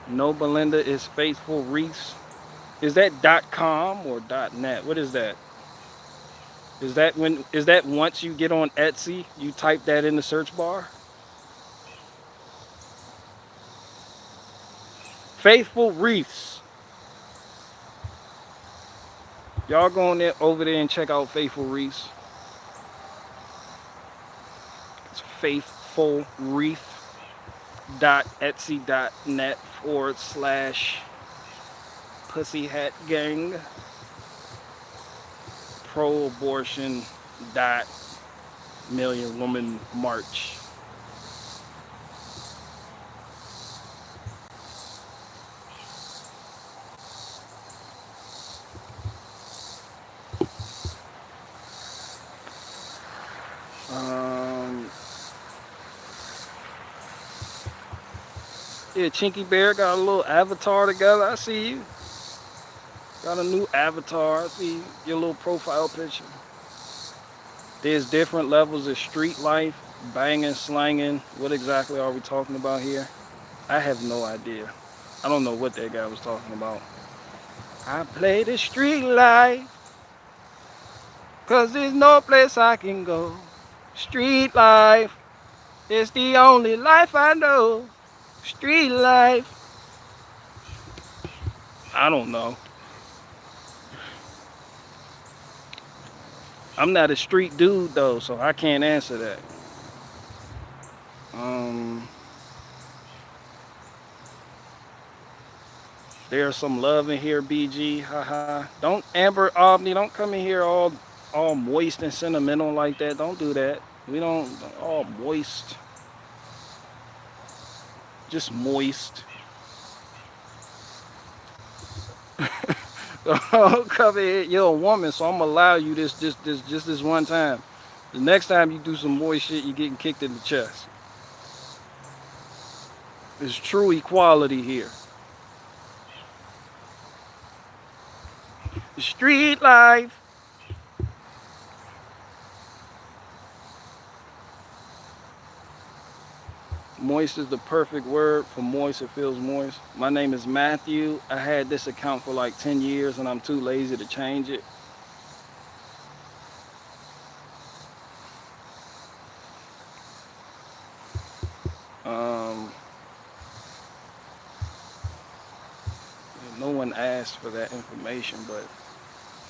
No, Belinda is Faithful Reese. Is that .com or .net? What is that? Is that once you get on Etsy, you type that in the search bar? Faithful Reefs. Y'all go on there over there and check out Faithful Reefs. It's Faithful Reef. Pussy Hat Gang pro abortion dot million woman march. Um, yeah, Chinky Bear got a little avatar together. I see you. Got a new avatar. I see your little profile picture. There's different levels of street life, banging, slanging. What exactly are we talking about here? I have no idea. I don't know what that guy was talking about. I play the street life, cause there's no place I can go. Street life, it's the only life I know. Street life. I don't know. I'm not a street dude though, so I can't answer that. Um, there's some love in here, BG. Haha. Don't Amber Omni, don't come in here all moist and sentimental like that. Don't do that. We don't all moist. Just moist. Don't come in here. You're a woman, so I'm gonna allow you this one time. The next time you do some moist shit, you're getting kicked in the chest. There's true equality here. Street life. Moist is the perfect word for moist. It feels moist. My name is Matthew. I had this account for like 10 years and I'm too lazy to change it. Um, no one asked for that information, but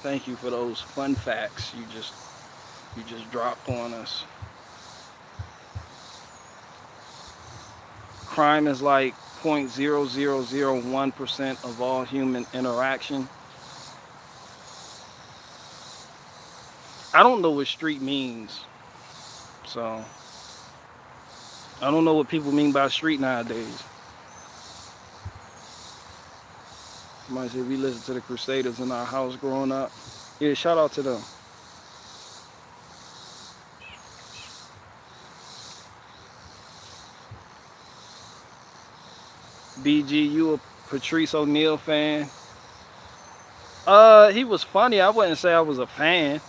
thank you for those fun facts you just dropped on us. Crime is like 0.0001% of all human interaction. I don't know what street means, so I don't know what people mean by street nowadays. Somebody said we listened to the Crusaders in our house growing up. Yeah, shout out to them. BG, you a Patrice O'Neal fan? He was funny. I wouldn't say I was a fan.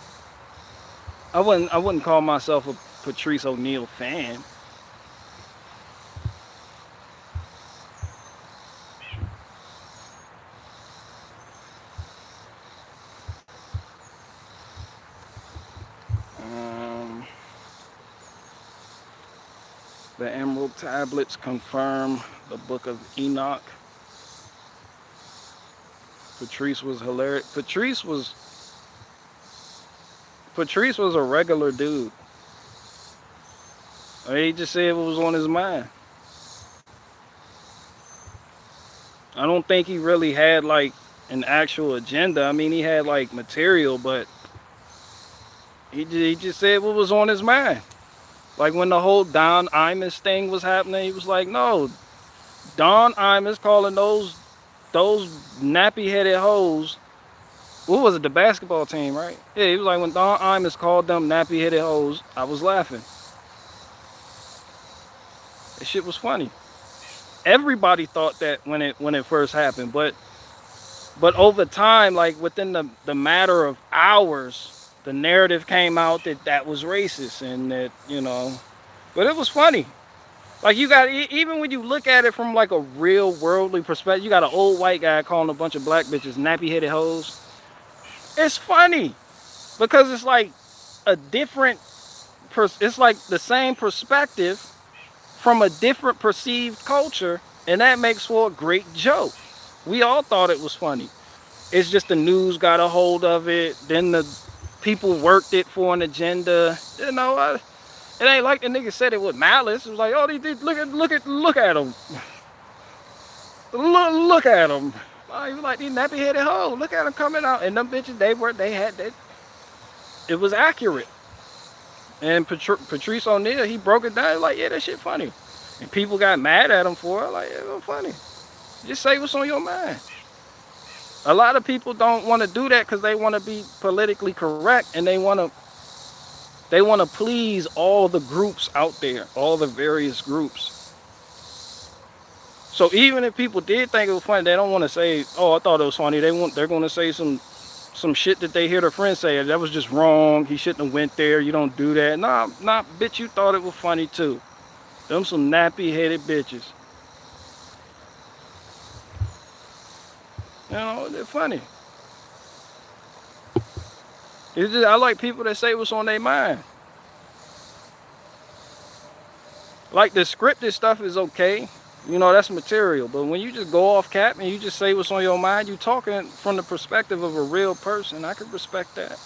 I wouldn't call myself a Patrice O'Neal fan. Um, the Emerald Tablets confirm the Book of Enoch. Patrice was hilarious. Patrice was a regular dude. He just said what was on his mind. I don't think he really had like an actual agenda. I mean, he had like material, but he just said what was on his mind. Like when the whole Don Imus thing was happening, he was like, no, Don Imus calling those nappy headed hoes. What was it, the basketball team, right? Yeah, he was like, when Don Imus called them nappy headed hoes, I was laughing. That shit was funny. Everybody thought that when it first happened, but over time, like within the matter of hours, the narrative came out that that was racist and that, but it was funny. Like you got, even when you look at it from like a real worldly perspective, you got an old white guy calling a bunch of black bitches nappy headed hoes. It's funny because it's like a different, it's like the same perspective from a different perceived culture, and that makes for a great joke. We all thought it was funny. It's just the news got a hold of it, then the people worked it for an agenda. It ain't like the nigga said it with malice. It was like, oh, they did. Look at him. Look at him. Oh, he was like, these nappy headed hoes. Look at them coming out. And them bitches, it was accurate. And Patrice O'Neal, he broke it down. Like, yeah, that shit funny. And people got mad at him for it. Like, yeah, it was funny. Just say what's on your mind. A lot of people don't want to do that because they want to be politically correct, and they want to please all the groups out there, all the various groups. So even if people did think it was funny, they don't want to say, oh, I thought it was funny. They're going to say some shit that they hear their friends say, that was just wrong. He shouldn't have went there. You don't do that. Nah, bitch, you thought it was funny too. Them some nappy-headed bitches. You know, they're funny. It's just, I like people that say what's on their mind. Like the scripted stuff is okay. You know, that's material. But when you just go off cap and you just say what's on your mind, you talking from the perspective of a real person, I can respect that.